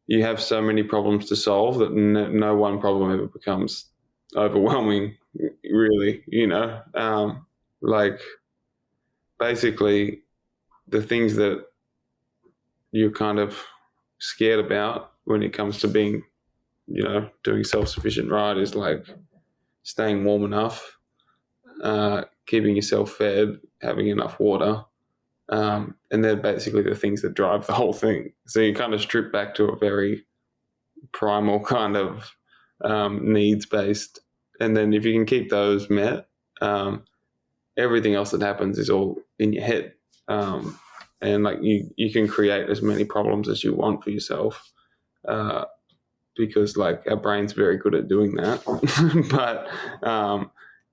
you have so many problems to solve that no one problem ever becomes overwhelming, really. Like, basically the things that you're kind of scared about when it comes to being, doing self-sufficient ride is like staying warm enough keeping yourself fed, having enough water. And they're basically the things that drive the whole thing. So you kind of strip back to a very primal kind of needs-based. And then if you can keep those met, everything else that happens is all in your head. And like you can create as many problems as you want for yourself, because like our brain's very good at doing that. But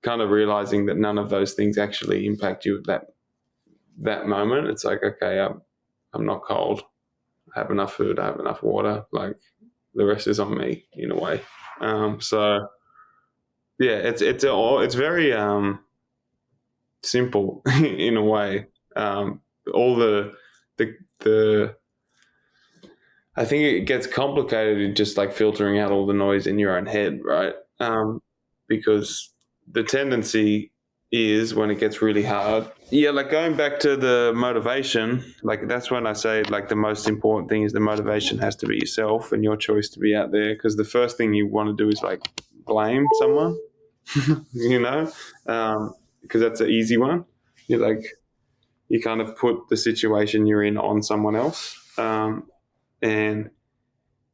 kind of realizing that none of those things actually impact you at that moment. It's like, okay, I'm not cold. I have enough food. I have enough water. Like the rest is on me in a way. So yeah, it's very simple in a way. All the I think it gets complicated in just like filtering out all the noise in your own head, right? Because the tendency is when it gets really hard. Yeah, like going back to the motivation, like that's when I say like the most important thing is the motivation has to be yourself and your choice to be out there, because the first thing you want to do is like blame someone, because that's an easy one. You're like, you kind of put the situation you're in on someone else. And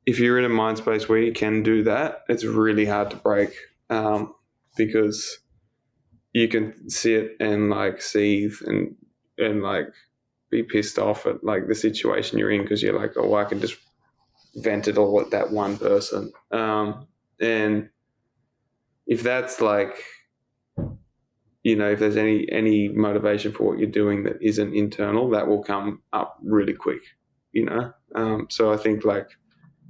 if you're in a mind space where you can do that, it's really hard to break, because you can sit and like seethe and like be pissed off at like the situation you're in, because you're like, oh, I can just vent it all at that one person. And if that's like, if there's any motivation for what you're doing that isn't internal, that will come up really quick, So I think like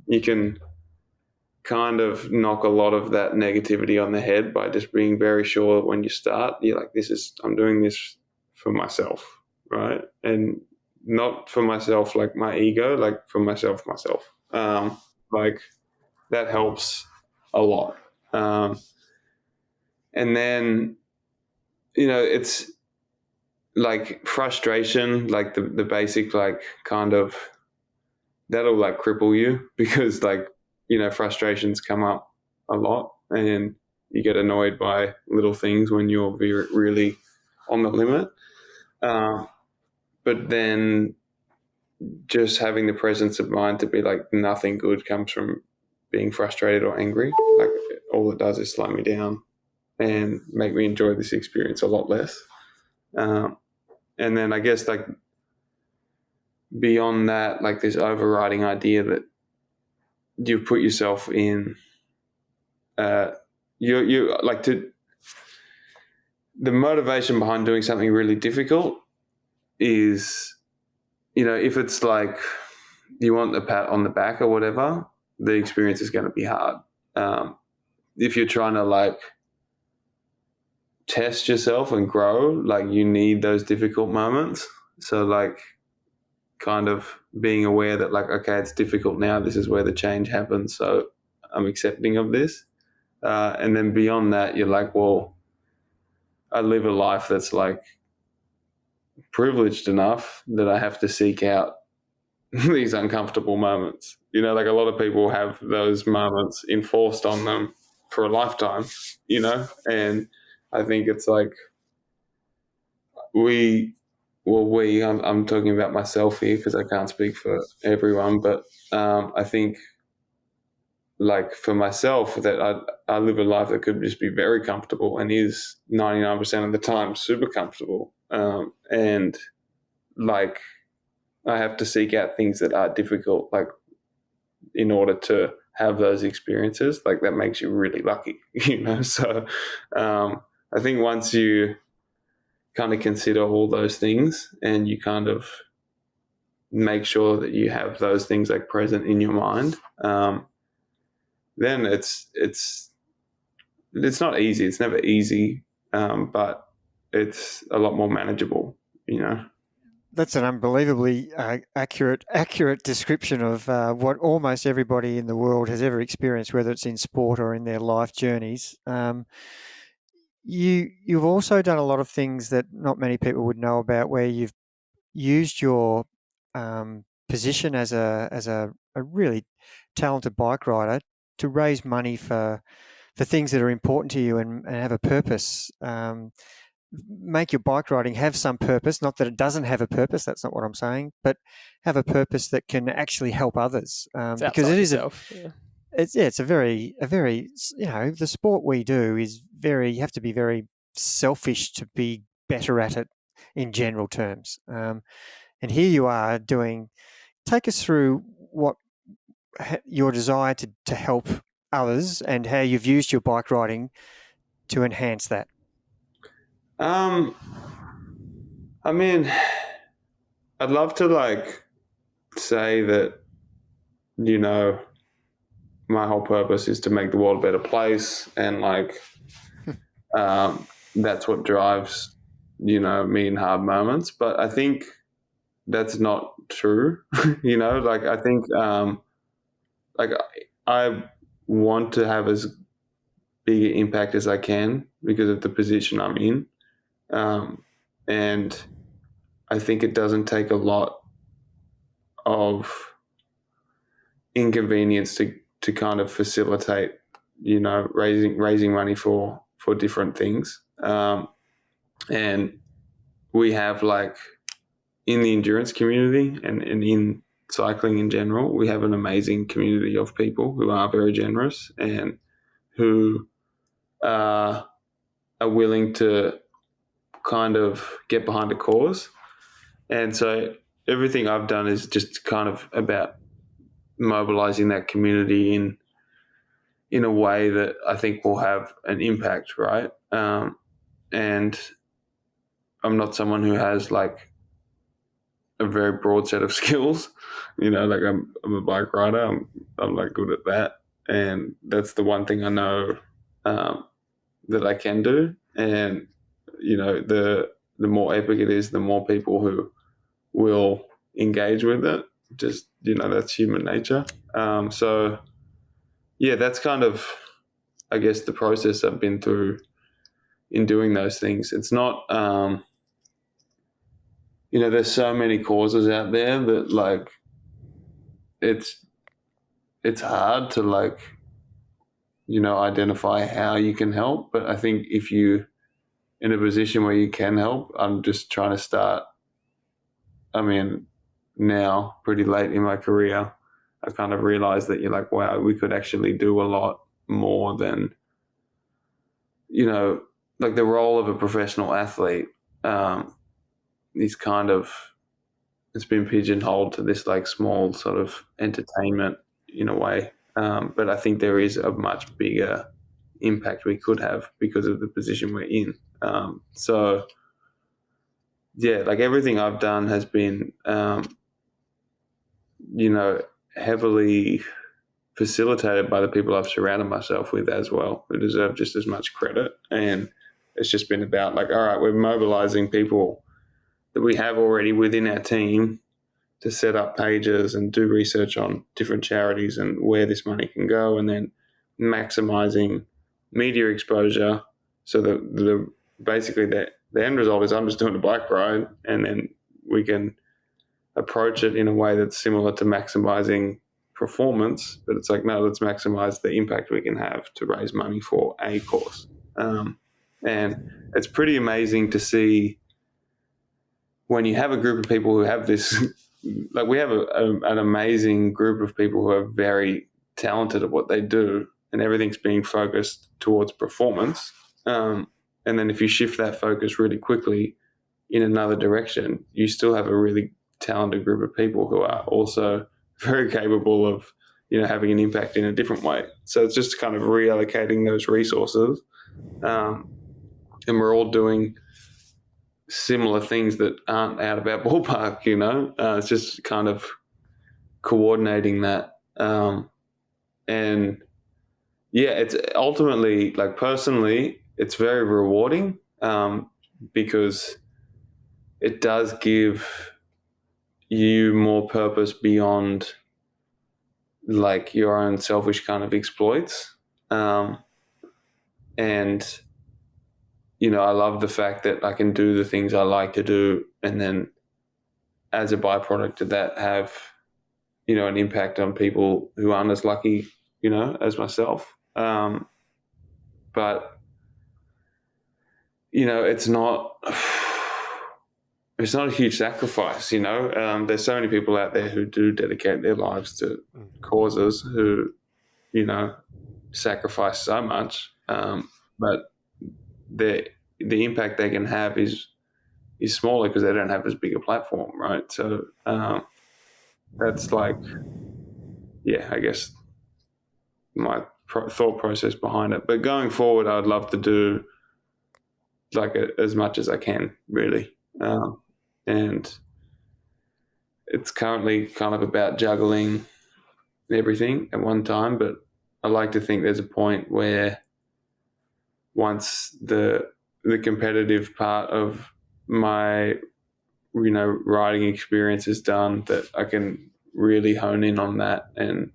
you can kind of knock a lot of that negativity on the head by just being very sure when you start, you're like, I'm doing this for myself, right? And not for myself, like my ego, like for myself. Like that helps a lot. And then, it's like frustration, like the basic, like kind of that'll like cripple you, because like, frustrations come up a lot and you get annoyed by little things when you're really on the limit. But then just having the presence of mind to be like, nothing good comes from being frustrated or angry. Like all it does is slow me down and make me enjoy this experience a lot less. And then I guess like beyond that, like this overriding idea that you put yourself in, you like to, the motivation behind doing something really difficult is, if it's like you want a pat on the back or whatever, the experience is going to be hard. If you're trying to like test yourself and grow, like you need those difficult moments. So like kind of being aware that like, okay, it's difficult now. This is where the change happens. So I'm accepting of this. And then beyond that, you're like, well, I live a life that's like privileged enough that I have to seek out these uncomfortable moments. Like a lot of people have those moments enforced on them for a lifetime, and I think it's like I'm talking about myself here because I can't speak for everyone, but I think like for myself that I live a life that could just be very comfortable and is 99% of the time super comfortable. And like I have to seek out things that are difficult, like in order to have those experiences. Like that makes you really lucky, So I think once you kind of consider all those things and you kind of make sure that you have those things like present in your mind, then it's not easy. It's never easy, but it's a lot more manageable, That's an unbelievably accurate description of what almost everybody in the world has ever experienced, whether it's in sport or in their life journeys. You've also done a lot of things that not many people would know about, where you've used your position as a really talented bike rider to raise money for the things that are important to you and have a purpose. Make your bike riding have some purpose. Not that it doesn't have a purpose. That's not what I'm saying. But have a purpose that can actually help others. Because it is yourself. it's a very the sport we do is you have to be very selfish to be better at it in general terms. And here you are take us through what your desire to help others and how you've used your bike riding to enhance that. I mean, I'd love to say that, my whole purpose is to make the world a better place, and that's what drives, me in hard moments. But I think that's not true. I think I want to have as big an impact as I can because of the position I'm in. And I think it doesn't take a lot of inconvenience to kind of facilitate, raising money for different things. And we have in the endurance community and in cycling in general, we have an amazing community of people who are very generous and who are willing to kind of get behind a cause. And so everything I've done is just kind of about mobilizing that community in a way that I think will have an impact, right? And I'm not someone who has a very broad set of skills, I'm a bike rider. I'm good at that, and that's the one thing I know that I can do. And the more epic it is, the more people who will engage with it. Just that's human nature. So yeah, that's kind of, I guess, the process I've been through in doing those things. It's not there's so many causes out there that it's hard to identify how you can help. But I think if you in a position where you can help, I'm just trying to start. I mean, now pretty late in my career, I kind of realized that you're wow, we could actually do a lot more than, the role of a professional athlete is kind of, it's been pigeonholed to this small sort of entertainment in a way. But I think there is a much bigger impact we could have because of the position we're in. So yeah, everything I've done has been, heavily facilitated by the people I've surrounded myself with as well, who deserve just as much credit. And it's just been about all right, we're mobilizing people that we have already within our team to set up pages and do research on different charities and where this money can go, and then maximizing media exposure so that basically the end result is I'm just doing a bike ride, and then we can approach it in a way that's similar to maximizing performance, but it's no, let's maximize the impact we can have to raise money for a cause. And it's pretty amazing to see when you have a group of people who have this, we have an amazing group of people who are very talented at what they do, and everything's being focused towards performance. And then if you shift that focus really quickly in another direction, you still have a really talented group of people who are also very capable of, having an impact in a different way. So it's just kind of reallocating those resources. And we're all doing similar things that aren't out of our ballpark, it's just kind of coordinating that. And yeah, it's ultimately, personally, it's very rewarding because it does give you more purpose beyond your own selfish kind of exploits. And I love the fact that I can do the things I like to do, and then as a byproduct of that have, an impact on people who aren't as lucky, as myself. but it's not a huge sacrifice. There's so many people out there who do dedicate their lives to causes who sacrifice so much, but the impact they can have is smaller because they don't have as big a platform, right? So that's like, I guess my thought process behind it. But going forward, I'd love to do like as much as I can, really. And it's currently kind of about juggling everything at one time, but I like to think there's a point where once the competitive part of my riding experience is done, that I can really hone in on that and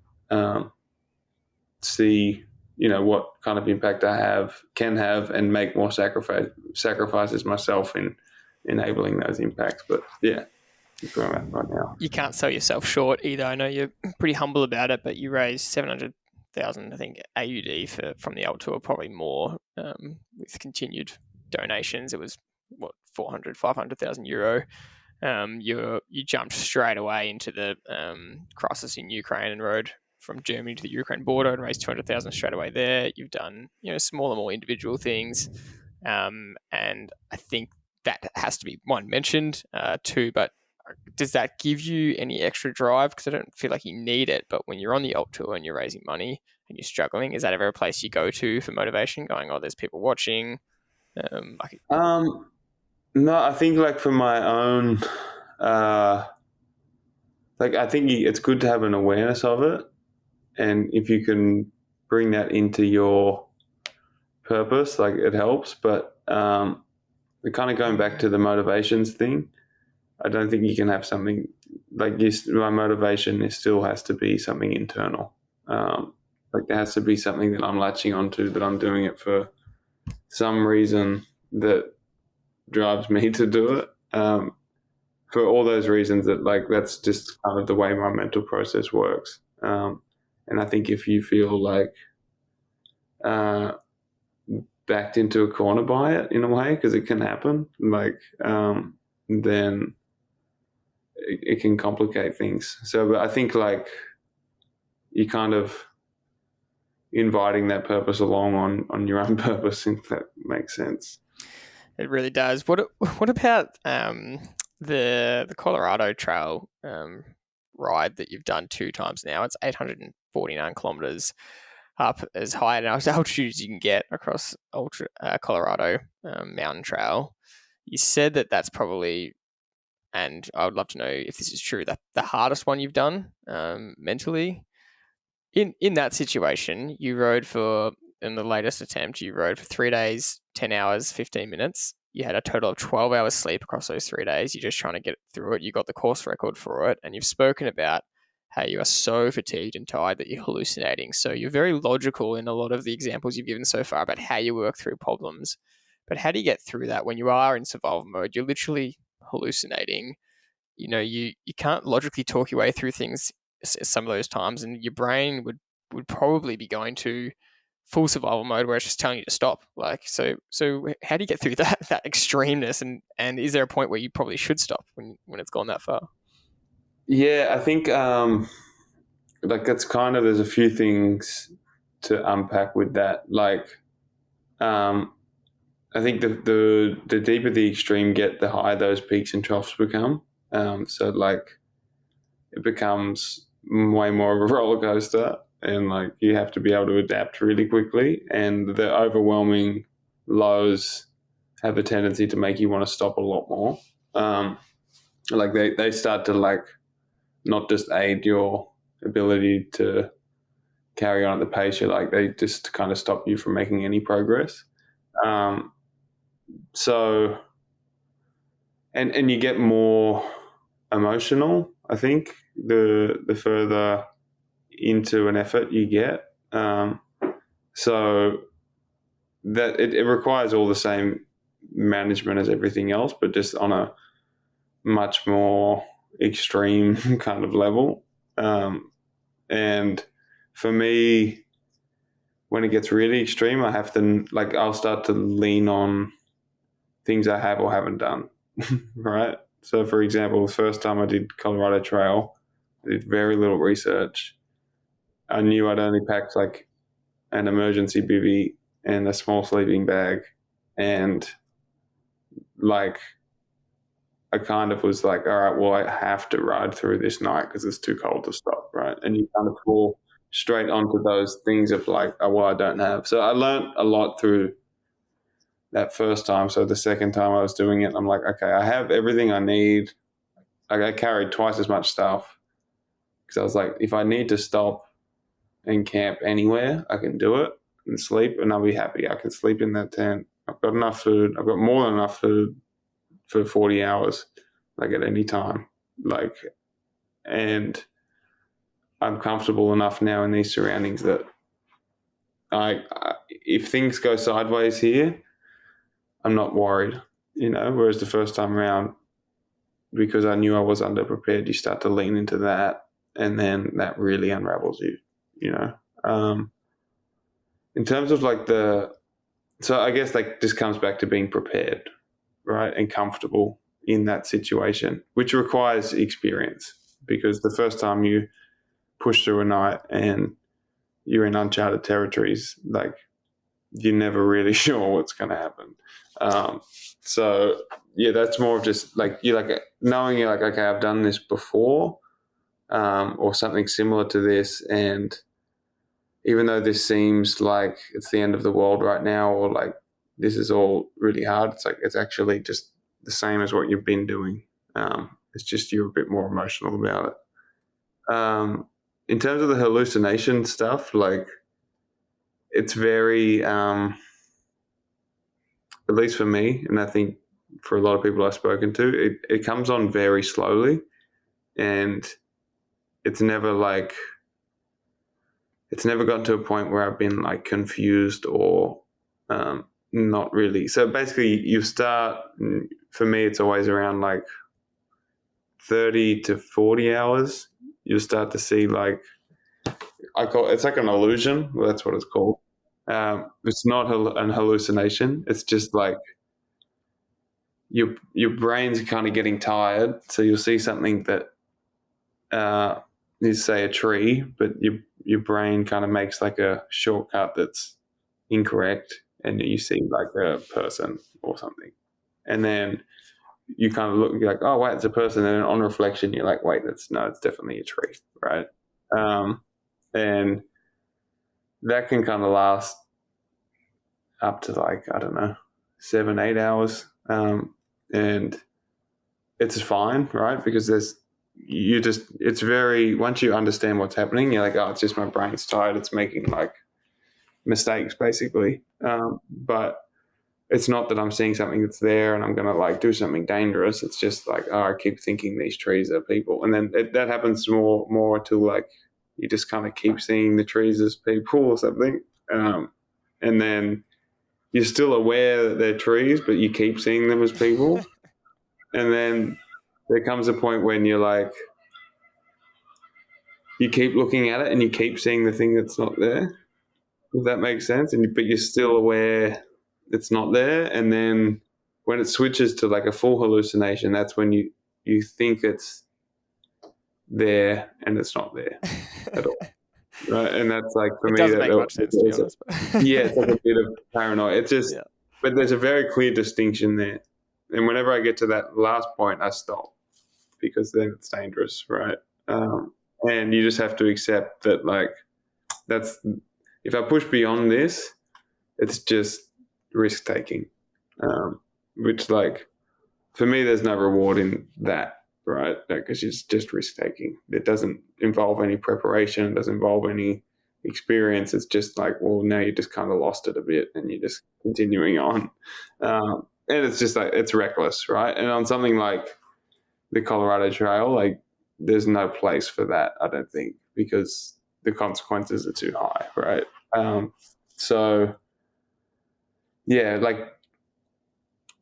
see what kind of impact I can have and make more sacrifices myself in enabling those impacts. But that's where I'm at right now. You can't sell yourself short either. I know you're pretty humble about it, but you raised 700,000, I think, AUD from the Alt Tour, probably more with continued donations. It was 500,000 euro. You jumped straight away into the crisis in Ukraine and rode from Germany to the Ukraine border and raised 200,000 straight away there. You've done smaller, more individual things, and I think that has to be mentioned. Two, but does that give you any extra drive? Because I don't feel like you need it, but when you're on the Alt Tour and you're raising money and you're struggling, is that ever a place you go to for motivation? Going, there's people watching. No, I think like for my own, I think it's good to have an awareness of it, and if you can bring that into your purpose, like it helps. But we're kind of going back to the motivations thing. I don't think you can have something like this. My motivation still has to be something internal. There has to be something that I'm latching onto, that I'm doing it for some reason that drives me to do it. For all those reasons that's just kind of the way my mental process works. And I think if you feel like backed into a corner by it in a way, because it can happen, then it can complicate things. So, but I think you kind of inviting that purpose along on your own purpose, if that makes sense. It really does. What about the Colorado Trail ride that you've done 2 times now? It's 849 kilometers up as high and as altitude as you can get across Colorado Mountain Trail. You said that's probably, and I would love to know if this is true, that the hardest one you've done mentally. In that situation, you rode in the latest attempt, you rode for 3 days, 10 hours, 15 minutes. You had a total of 12 hours sleep across those 3 days. You're just trying to get through it. You got the course record for it. And you've spoken about how you are so fatigued and tired that you're hallucinating. So you're very logical in a lot of the examples you've given so far about how you work through problems. But how do you get through that when you are in survival mode? You're literally hallucinating. You can't logically talk your way through things some of those times, and your brain would probably be going to full survival mode where it's just telling you to stop. So how do you get through that extremeness, and is there a point where you probably should stop when it's gone that far? Yeah, I think that's kind of, there's a few things to unpack with that. I think the deeper the extreme get, the higher those peaks and troughs become. It becomes way more of a roller coaster, and you have to be able to adapt really quickly. And the overwhelming lows have a tendency to make you want to stop a lot more. They start to not just aid your ability to carry on at the pace you're they just kind of stop you from making any progress. So, and you get more emotional, I think, the further into an effort you get. So that it requires all the same management as everything else, but just on a much more extreme kind of level. And for me, when it gets really extreme, I have to, like, I'll start to lean on things I have or haven't done, right? So, for example, the first time I did Colorado Trail, I did very little research. I knew I'd only packed like an emergency bivvy and a small sleeping bag, and like I kind of was like, all right, well, I have to ride through this night because it's too cold to stop, right? And you kind of fall straight onto those things of like, oh, well, I don't have. So I learned a lot through that first time. So the second time I was doing it, I'm like, okay, I have everything I need. Like, I carried twice as much stuff because I was like, if I need to stop and camp anywhere, I can do it and sleep, and I'll be happy. I can sleep in that tent. I've got enough food. I've got more than enough food for 40 hours, like at any time. Like, and I'm comfortable enough now in these surroundings that if things go sideways here, I'm not worried, whereas the first time around, because I knew I was underprepared, you start to lean into that, and then that really unravels you, in terms of like so I guess like this comes back to being prepared, right, and comfortable in that situation, which requires experience, because the first time you push through a night and you're in uncharted territories, like, you're never really sure what's going to happen. So yeah, that's more of just like, you're like knowing you're like, okay, I've done this before, or something similar to this, and even though this seems like it's the end of the world right now, or like this is all really hard, it's like it's actually just the same as what you've been doing. It's just you're a bit more emotional about it. In terms of the hallucination stuff, like, it's very, at least for me, and I think for a lot of people I've spoken to, it comes on very slowly, and it's never gotten to a point where I've been like confused or not really. So basically you start, for me, it's always around like 30 to 40 hours. You'll start to see, like, it's like an illusion. Well, that's what it's called. It's not an hallucination. It's just like your brain's kind of getting tired. So you'll see something that is, say, a tree, but your brain kind of makes like a shortcut that's incorrect, and you see like a person or something, and then you kind of look, you're like, oh wait, it's a person, and then on reflection you're like, wait, it's definitely a tree, right? And that can kind of last up to like, I don't know, 7-8 hours, and it's fine, right? Because it's very, once you understand what's happening, you're like, oh, it's just my brain's tired, it's making like mistakes basically, but it's not that I'm seeing something that's there and I'm gonna like do something dangerous. It's just like, oh, I keep thinking these trees are people, and then that happens more to like, you just kind of keep seeing the trees as people or something, and then you're still aware that they're trees, but you keep seeing them as people. And then there comes a point when you're like, you keep looking at it and you keep seeing the thing that's not there. Does that make sense? But you're still aware it's not there. And then when it switches to like a full hallucination, that's when you think it's there and it's not there at all. Right? And that's like, for me, doesn't make much sense, to be honest. Yeah, it's like a bit of paranoia. It's just, yeah. But there's a very clear distinction there. And whenever I get to that last point, I stop, because then it's dangerous, right? And you just have to accept that, like, if I push beyond this, it's just risk taking, which, like, for me, there's no reward in that, right? Because it's just risk taking. It doesn't involve any preparation. It doesn't involve any experience. It's just like, well, now you just kind of lost it a bit and you're just continuing on. And it's just like, it's reckless, right? And on something like the Colorado Trail, like, there's no place for that, I don't think, because the consequences are too high, right? So, yeah, like,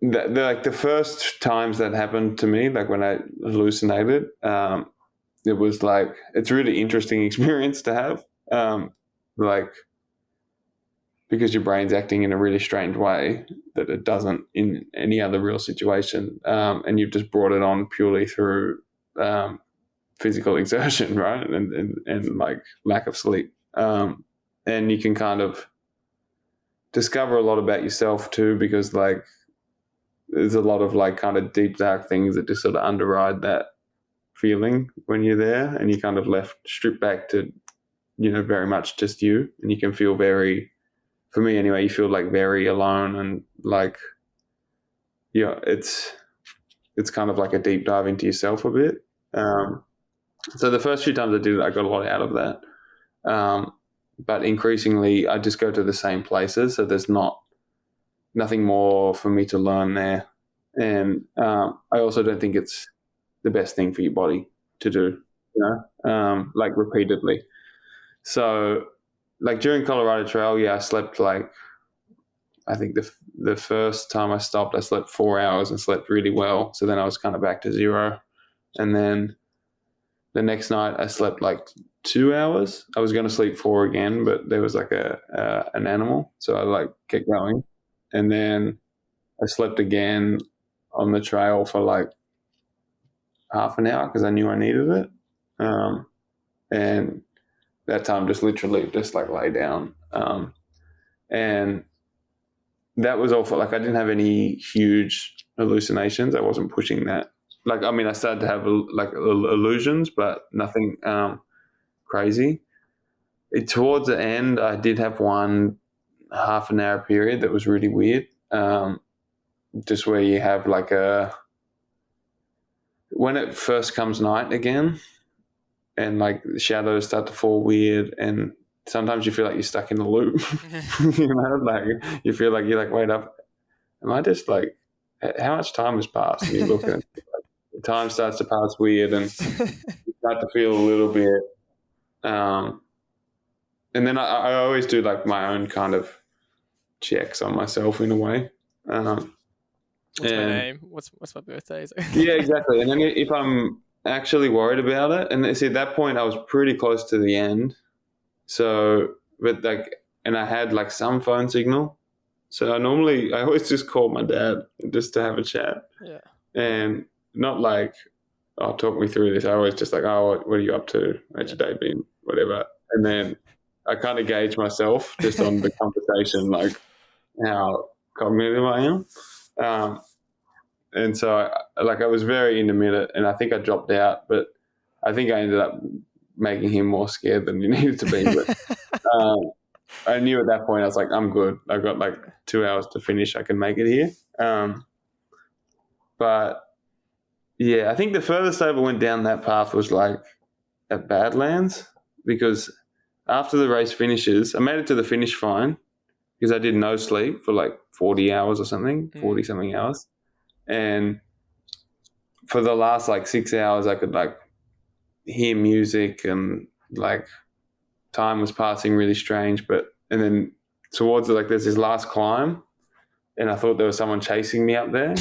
the first times that happened to me, like when I hallucinated, it was like, it's a really interesting experience to have. Like, because your brain's acting in a really strange way that it doesn't in any other real situation, and you've just brought it on purely through physical exertion, right, and like lack of sleep, and you can kind of discover a lot about yourself too, because like there's a lot of like kind of deep dark things that just sort of underride that feeling when you're there, and you kind of left stripped back to, you know, very much just you, and you can feel very, for me anyway, you feel like very alone, and like, yeah, it's kind of like a deep dive into yourself a bit. So the first few times I did it, I got a lot out of that. But increasingly, I just go to the same places, so there's nothing more for me to learn there. And I also don't think it's the best thing for your body to do, you know, like repeatedly. So like during Colorado Trail, yeah, I slept like, I think the first time I stopped, I slept 4 hours and slept really well. So then I was kind of back to zero. And then the next night I slept like 2 hours. I was going to sleep 4 again, but there was like an animal. So I like kept going. And then I slept again on the trail for like half an hour because I knew I needed it. And that time just literally just like lay down. And that was all for like, I didn't have any huge hallucinations. I wasn't pushing that. Like, I mean, I started to have like illusions, but nothing crazy. Towards the end, I did have one half an hour period that was really weird. Just where you have like when it first comes night again, and like the shadows start to fall weird, and sometimes you feel like you're stuck in a loop. You know, like you feel like you're like, wait up, am I just like, how much time has passed? And you look at it, like, time starts to pass weird, and you start to feel a little bit. And then I always do like my own kind of checks on myself in a way. What's my name? What's my birthday? Yeah, exactly. And then if I'm actually worried about it, and see at that point I was pretty close to the end. So, but like, and I had like some phone signal. So I always just call my dad just to have a chat. Yeah. And not like, oh, talk me through this. I always just like, oh, what are you up to? How's your day been? Whatever. And then I kind of gauge myself just on the conversation, like how cognitive I am. And so I was very intermittent, and I think I dropped out, but I think I ended up making him more scared than he needed to be. But I knew at that point, I was like, I'm good. I've got like 2 hours to finish. I can make it here. But yeah, I think the furthest I ever went down that path was like at Badlands, because after the race finishes, I made it to the finish fine because I did no sleep for like 40 hours or something, 40 something hours. And for the last like 6 hours, I could like hear music, and like time was passing really strange. And then towards like there's this last climb, and I thought there was someone chasing me up there.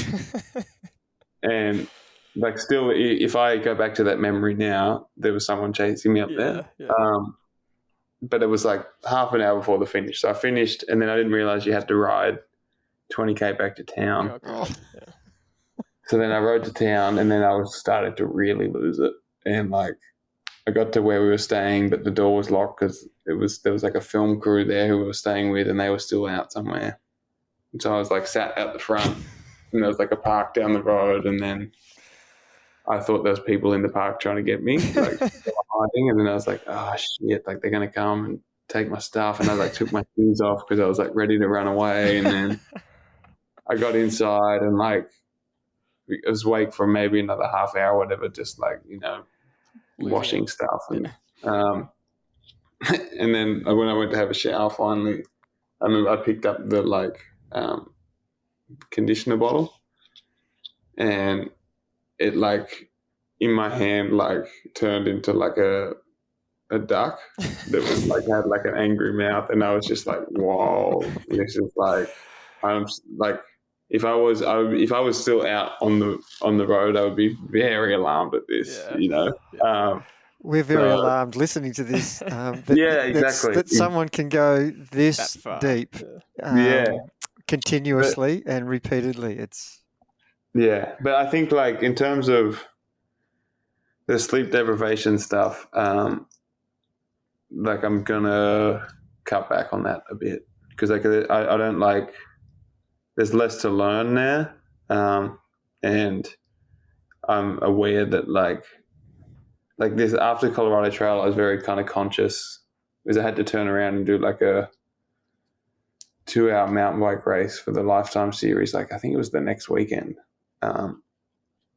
And like still, if I go back to that memory now, there was someone chasing me up there. Yeah. But it was like half an hour before the finish. So I finished, and then I didn't realize you had to ride 20K back to town. Oh. Yeah. So then I rode to town, and then I was starting to really lose it. And like I got to where we were staying, but the door was locked because there was like a film crew there who we were staying with, and they were still out somewhere. And so I was like sat out the front, and there was like a park down the road, and then I thought there was people in the park trying to get me, like hiding. And then I was like, oh shit, like they're gonna come and take my stuff. And I like took my shoes off because I was like ready to run away. And then I got inside, and like I was awake for maybe another half hour or whatever, just like, you know, washing stuff. And and then when I went to have a shower finally, I remember I picked up the like conditioner bottle, and it like in my hand like turned into like a duck that was like had like an angry mouth, and I was just like, whoa, this is like, I'm like, if I was still out on the road, I would be very alarmed at this, you know. We're very So- alarmed listening to this. Yeah, exactly. That someone can go this That far. deep Yeah. continuously and repeatedly. It's Yeah, but I think like in terms of the sleep deprivation stuff, like I'm gonna cut back on that a bit because like I don't like. There's less to learn there, and I'm aware that like this after Colorado Trail, I was very kind of conscious because I had to turn around and do like a 2-hour mountain bike race for the Lifetime series. Like I think it was the next weekend.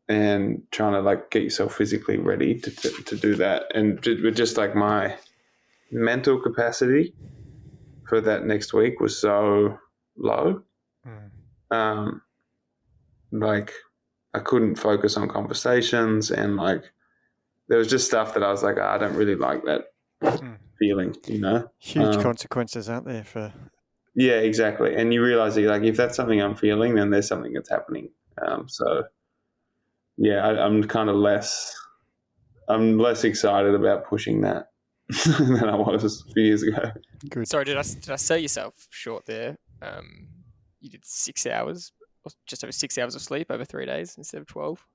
And trying to like get yourself physically ready to do that. And with just like my mental capacity for that next week was so low. Like I couldn't focus on conversations and like there was just stuff that I was like, I don't really like that feeling, you know? huge consequences, aren't there? For Yeah, exactly. And you realize that like if that's something I'm feeling, then there's something that's happening. So yeah, I'm kind of less excited about pushing that than I was a few years ago. good. Sorry, did I sell yourself short there? You did 6 hours, or just over 6 hours of sleep over 3 days instead of 12.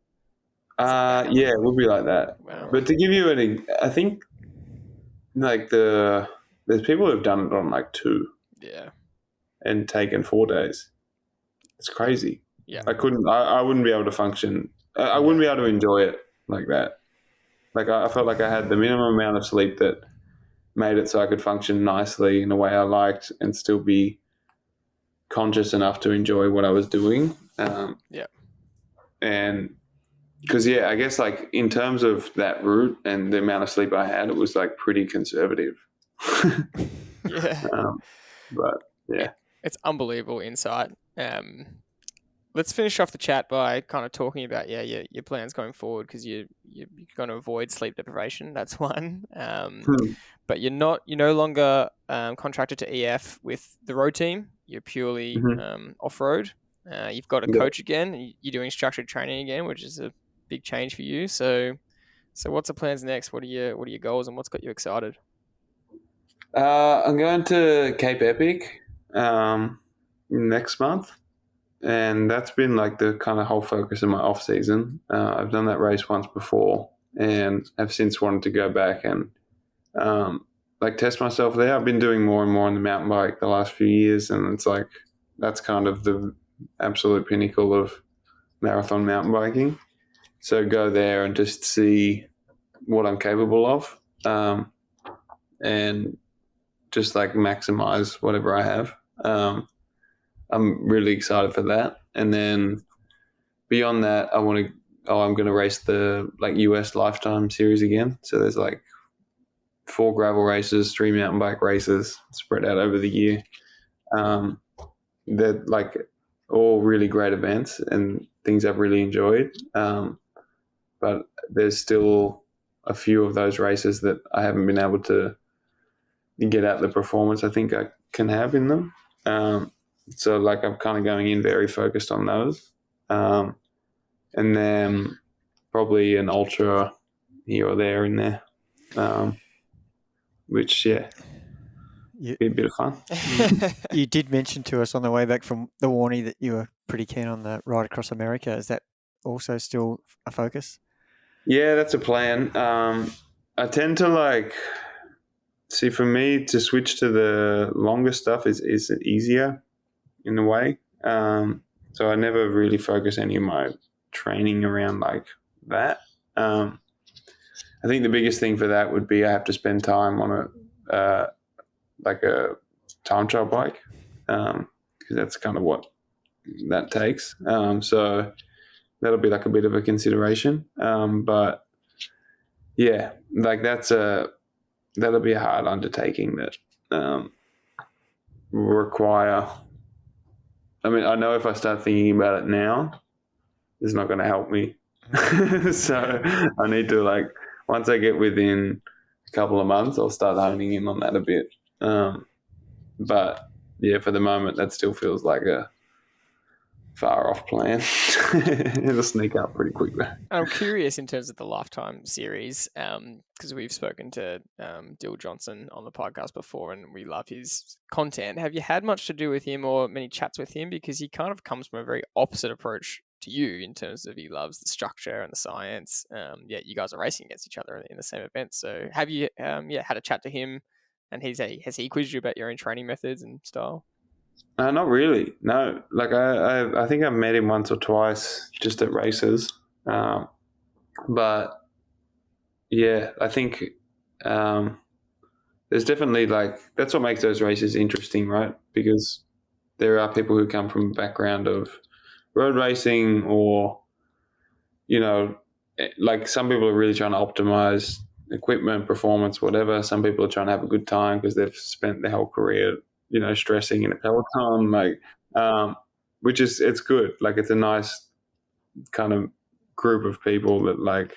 Yeah, it would be like that. Wow. But to give you I think like there's people who've done it on like 2 Yeah. and taken 4 days. It's crazy. Yeah. I wouldn't be able to function. I wouldn't be able to enjoy it like that. Like I felt like I had the minimum amount of sleep that made it so I could function nicely in a way I liked and still be conscious enough to enjoy what I was doing. And because, I guess like in terms of that route and the amount of sleep I had, it was like pretty conservative. Yeah. But yeah. It's unbelievable insight. Let's finish off the chat by kind of talking about your plans going forward because you're going to avoid sleep deprivation. That's one. But you're no longer contracted to EF with the road team. You're purely off road. You've got a coach again. You're doing structured training again, which is a big change for you. So what's the plans next? What are your goals and what's got you excited? I'm going to Cape Epic next month. And that's been like the kind of whole focus of my off season. I've done that race once before and have since wanted to go back and like test myself there. I've been doing more and more on the mountain bike the last few years. And it's like, that's kind of the absolute pinnacle of marathon mountain biking. So go there and just see what I'm capable of and just like maximize whatever I have. I'm really excited for that. And then beyond that, I'm going to race the like US Lifetime series again. So there's like 4 gravel races, 3 mountain bike races spread out over the year. They're like all really great events and things I've really enjoyed. But there's still a few of those races that I haven't been able to get out the performance I think I can have in them. So like I'm kind of going in very focused on those. And then probably an ultra here or there in there. Which, be a bit of fun. You did mention to us on the way back from the Warnie that you were pretty keen on the ride across America. Is that also still a focus? Yeah, that's a plan. I tend to see for me to switch to the longer stuff is easier in a way. So I never really focus any of my training around like that. I think the biggest thing for that would be I have to spend time on a time trial bike because that's kind of what that takes. So that'll be like a bit of a consideration. But yeah, like that'll be a hard undertaking that will require. I mean, I know if I start thinking about it now, it's not going to help me. So I need to once I get within a couple of months, I'll start honing in on that a bit. But yeah, for the moment, that still feels like far off plan. It'll sneak up pretty quick though. I'm curious in terms of the Lifetime series, because we've spoken to Dill Johnson on the podcast before, and we love his content. Have you had much to do with him or many chats with him? Because he kind of comes from a very opposite approach to you in terms of he loves the structure and the science. Yet you guys are racing against each other in the same event. So have you, had a chat to him, and has he quizzed you about your own training methods and style? Not really. No, like I think I've met him once or twice just at races, but yeah, I think there's definitely like that's what makes those races interesting, right? Because there are people who come from a background of road racing, or like some people are really trying to optimize equipment, performance, whatever. Some people are trying to have a good time because they've spent their whole career stressing in a peloton, like, which is, it's good. Like, it's a nice kind of group of people that like,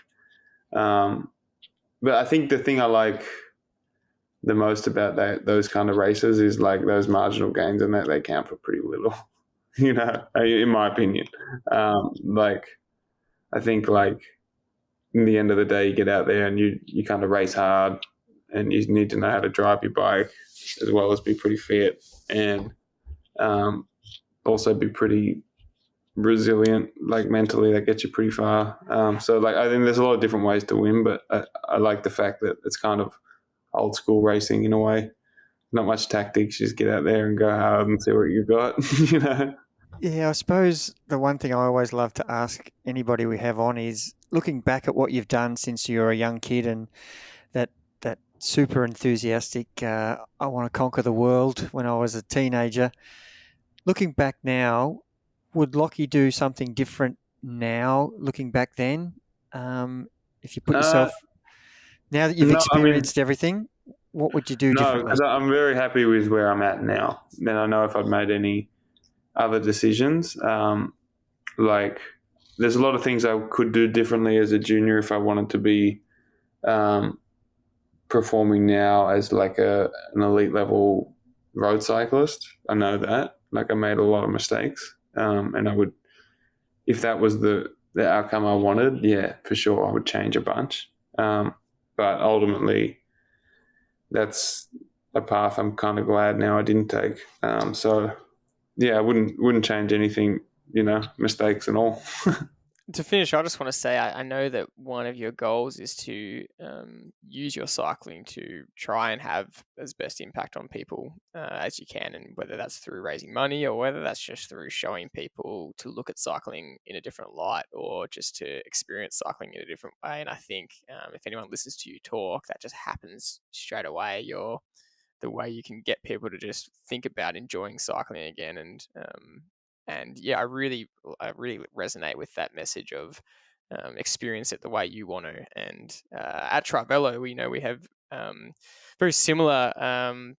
but I think the thing I like the most about those kind of races is like those marginal gains, and that they count for pretty little, in my opinion. Like, I think like in the end of the day, you get out there and you kind of race hard, and you need to know how to drive your bike as well as be pretty fit, and also be pretty resilient, like mentally. That gets you pretty far. So like, I think there's a lot of different ways to win, but I like the fact that it's kind of old school racing in a way. Not much tactics, just get out there and go hard and see what you've got. Yeah, I suppose the one thing I always love to ask anybody we have on is, looking back at what you've done since you were a young kid, and that super enthusiastic, I want to conquer the world when I was a teenager. Looking back now, would Lachie do something different now, looking back then? If you put yourself, now that you've experienced everything, what would you do differently? No, because I'm very happy with where I'm at now. Then I know if I'd made any other decisions, like there's a lot of things I could do differently as a junior if I wanted to be performing now as like an elite level road cyclist. I know that, like, I made a lot of mistakes, and I would, if that was the outcome I wanted, yeah, for sure I would change a bunch. But ultimately, that's a path I'm kind of glad now I didn't take. So yeah, I wouldn't change anything, mistakes and all. To finish, I just want to say I know that one of your goals is to use your cycling to try and have as best impact on people as you can, and whether that's through raising money or whether that's just through showing people to look at cycling in a different light, or just to experience cycling in a different way. And I think if anyone listens to you talk, that just happens straight away. You're the way you can get people to just think about enjoying cycling again. And yeah, I really resonate with that message of experience it the way you want to. And at Travello, we have very similar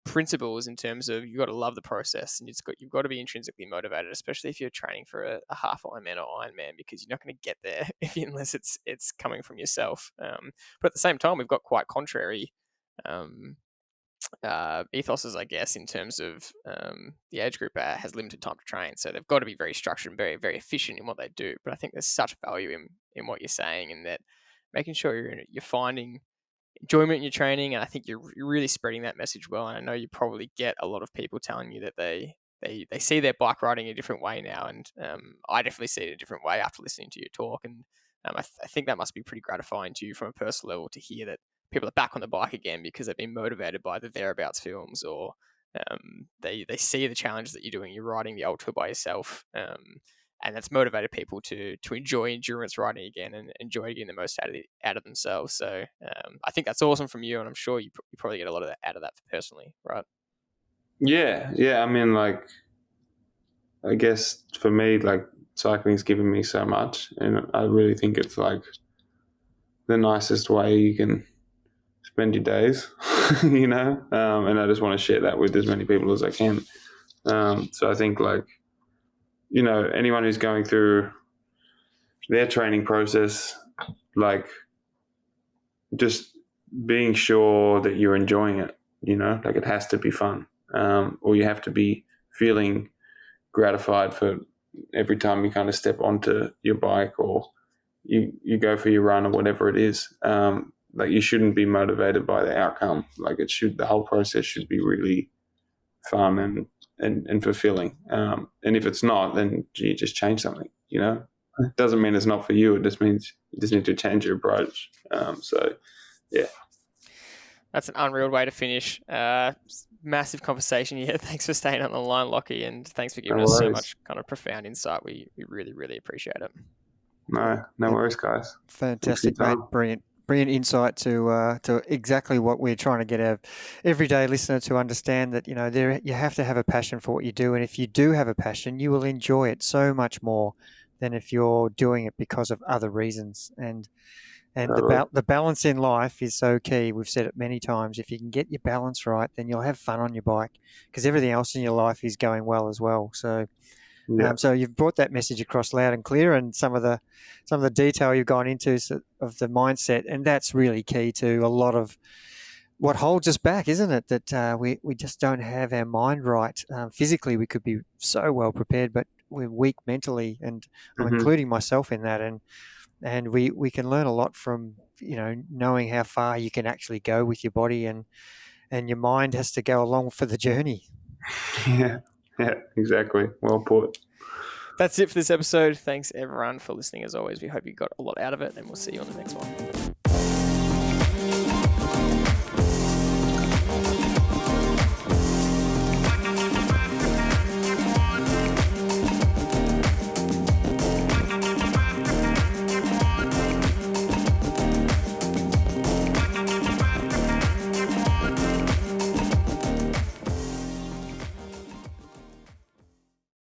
principles in terms of you've got to love the process, and you've got to be intrinsically motivated, especially if you're training for a half Ironman or Ironman, because you're not going to get there unless it's coming from yourself. But at the same time, we've got quite contrary ethoses, I guess, in terms of the age group has limited time to train, so they've got to be very structured and very, very efficient in what they do. But I think there's such value in what you're saying, and that making sure you're finding enjoyment in your training, and I think you're really spreading that message well. And I know you probably get a lot of people telling you that they see their bike riding a different way now, and I definitely see it a different way after listening to you talk. And I think that must be pretty gratifying to you from a personal level to hear that people are back on the bike again because they've been motivated by the Thereabouts films, or they see the challenges that you're doing. You're riding the ultra by yourself, and that's motivated people to enjoy endurance riding again and enjoy getting the most out of themselves. So I think that's awesome from you, and I'm sure you probably get a lot of that out of that personally, right? Yeah. I mean, like, I guess for me, like, cycling's given me so much, and I really think it's like the nicest way you can spend your days, and I just want to share that with as many people as I can. So I think, like, anyone who's going through their training process, like, just being sure that you're enjoying it, like, it has to be fun, or you have to be feeling gratified for every time you kind of step onto your bike or you go for your run or whatever it is. Like you shouldn't be motivated by the outcome. Like the whole process should be really fun and fulfilling. And if it's not, then you just change something, It doesn't mean it's not for you. It just means you just need to change your approach. So, yeah. That's an unreal way to finish. Massive conversation here. Thanks for staying on the line, Lachie, and thanks for giving us so much kind of profound insight. We really, really appreciate it. No worries, guys. Fantastic, mate. Brilliant insight to exactly what we're trying to get our everyday listener to understand, that you have to have a passion for what you do, and if you do have a passion, you will enjoy it so much more than if you're doing it because of other reasons. And the balance in life is so key. We've said it many times. If you can get your balance right, then you'll have fun on your bike, because everything else in your life is going well as well. So, so you've brought that message across loud and clear, and some of the detail you've gone into of the mindset, and that's really key to a lot of what holds us back, isn't it? That we just don't have our mind right. Physically, we could be so well prepared, but we're weak mentally, and I'm including myself in that. And we can learn a lot from knowing how far you can actually go with your body, and your mind has to go along for the journey. Yeah, exactly. Well put. That's it for this episode. Thanks everyone for listening. As always, we hope you got a lot out of it, and we'll see you on the next one.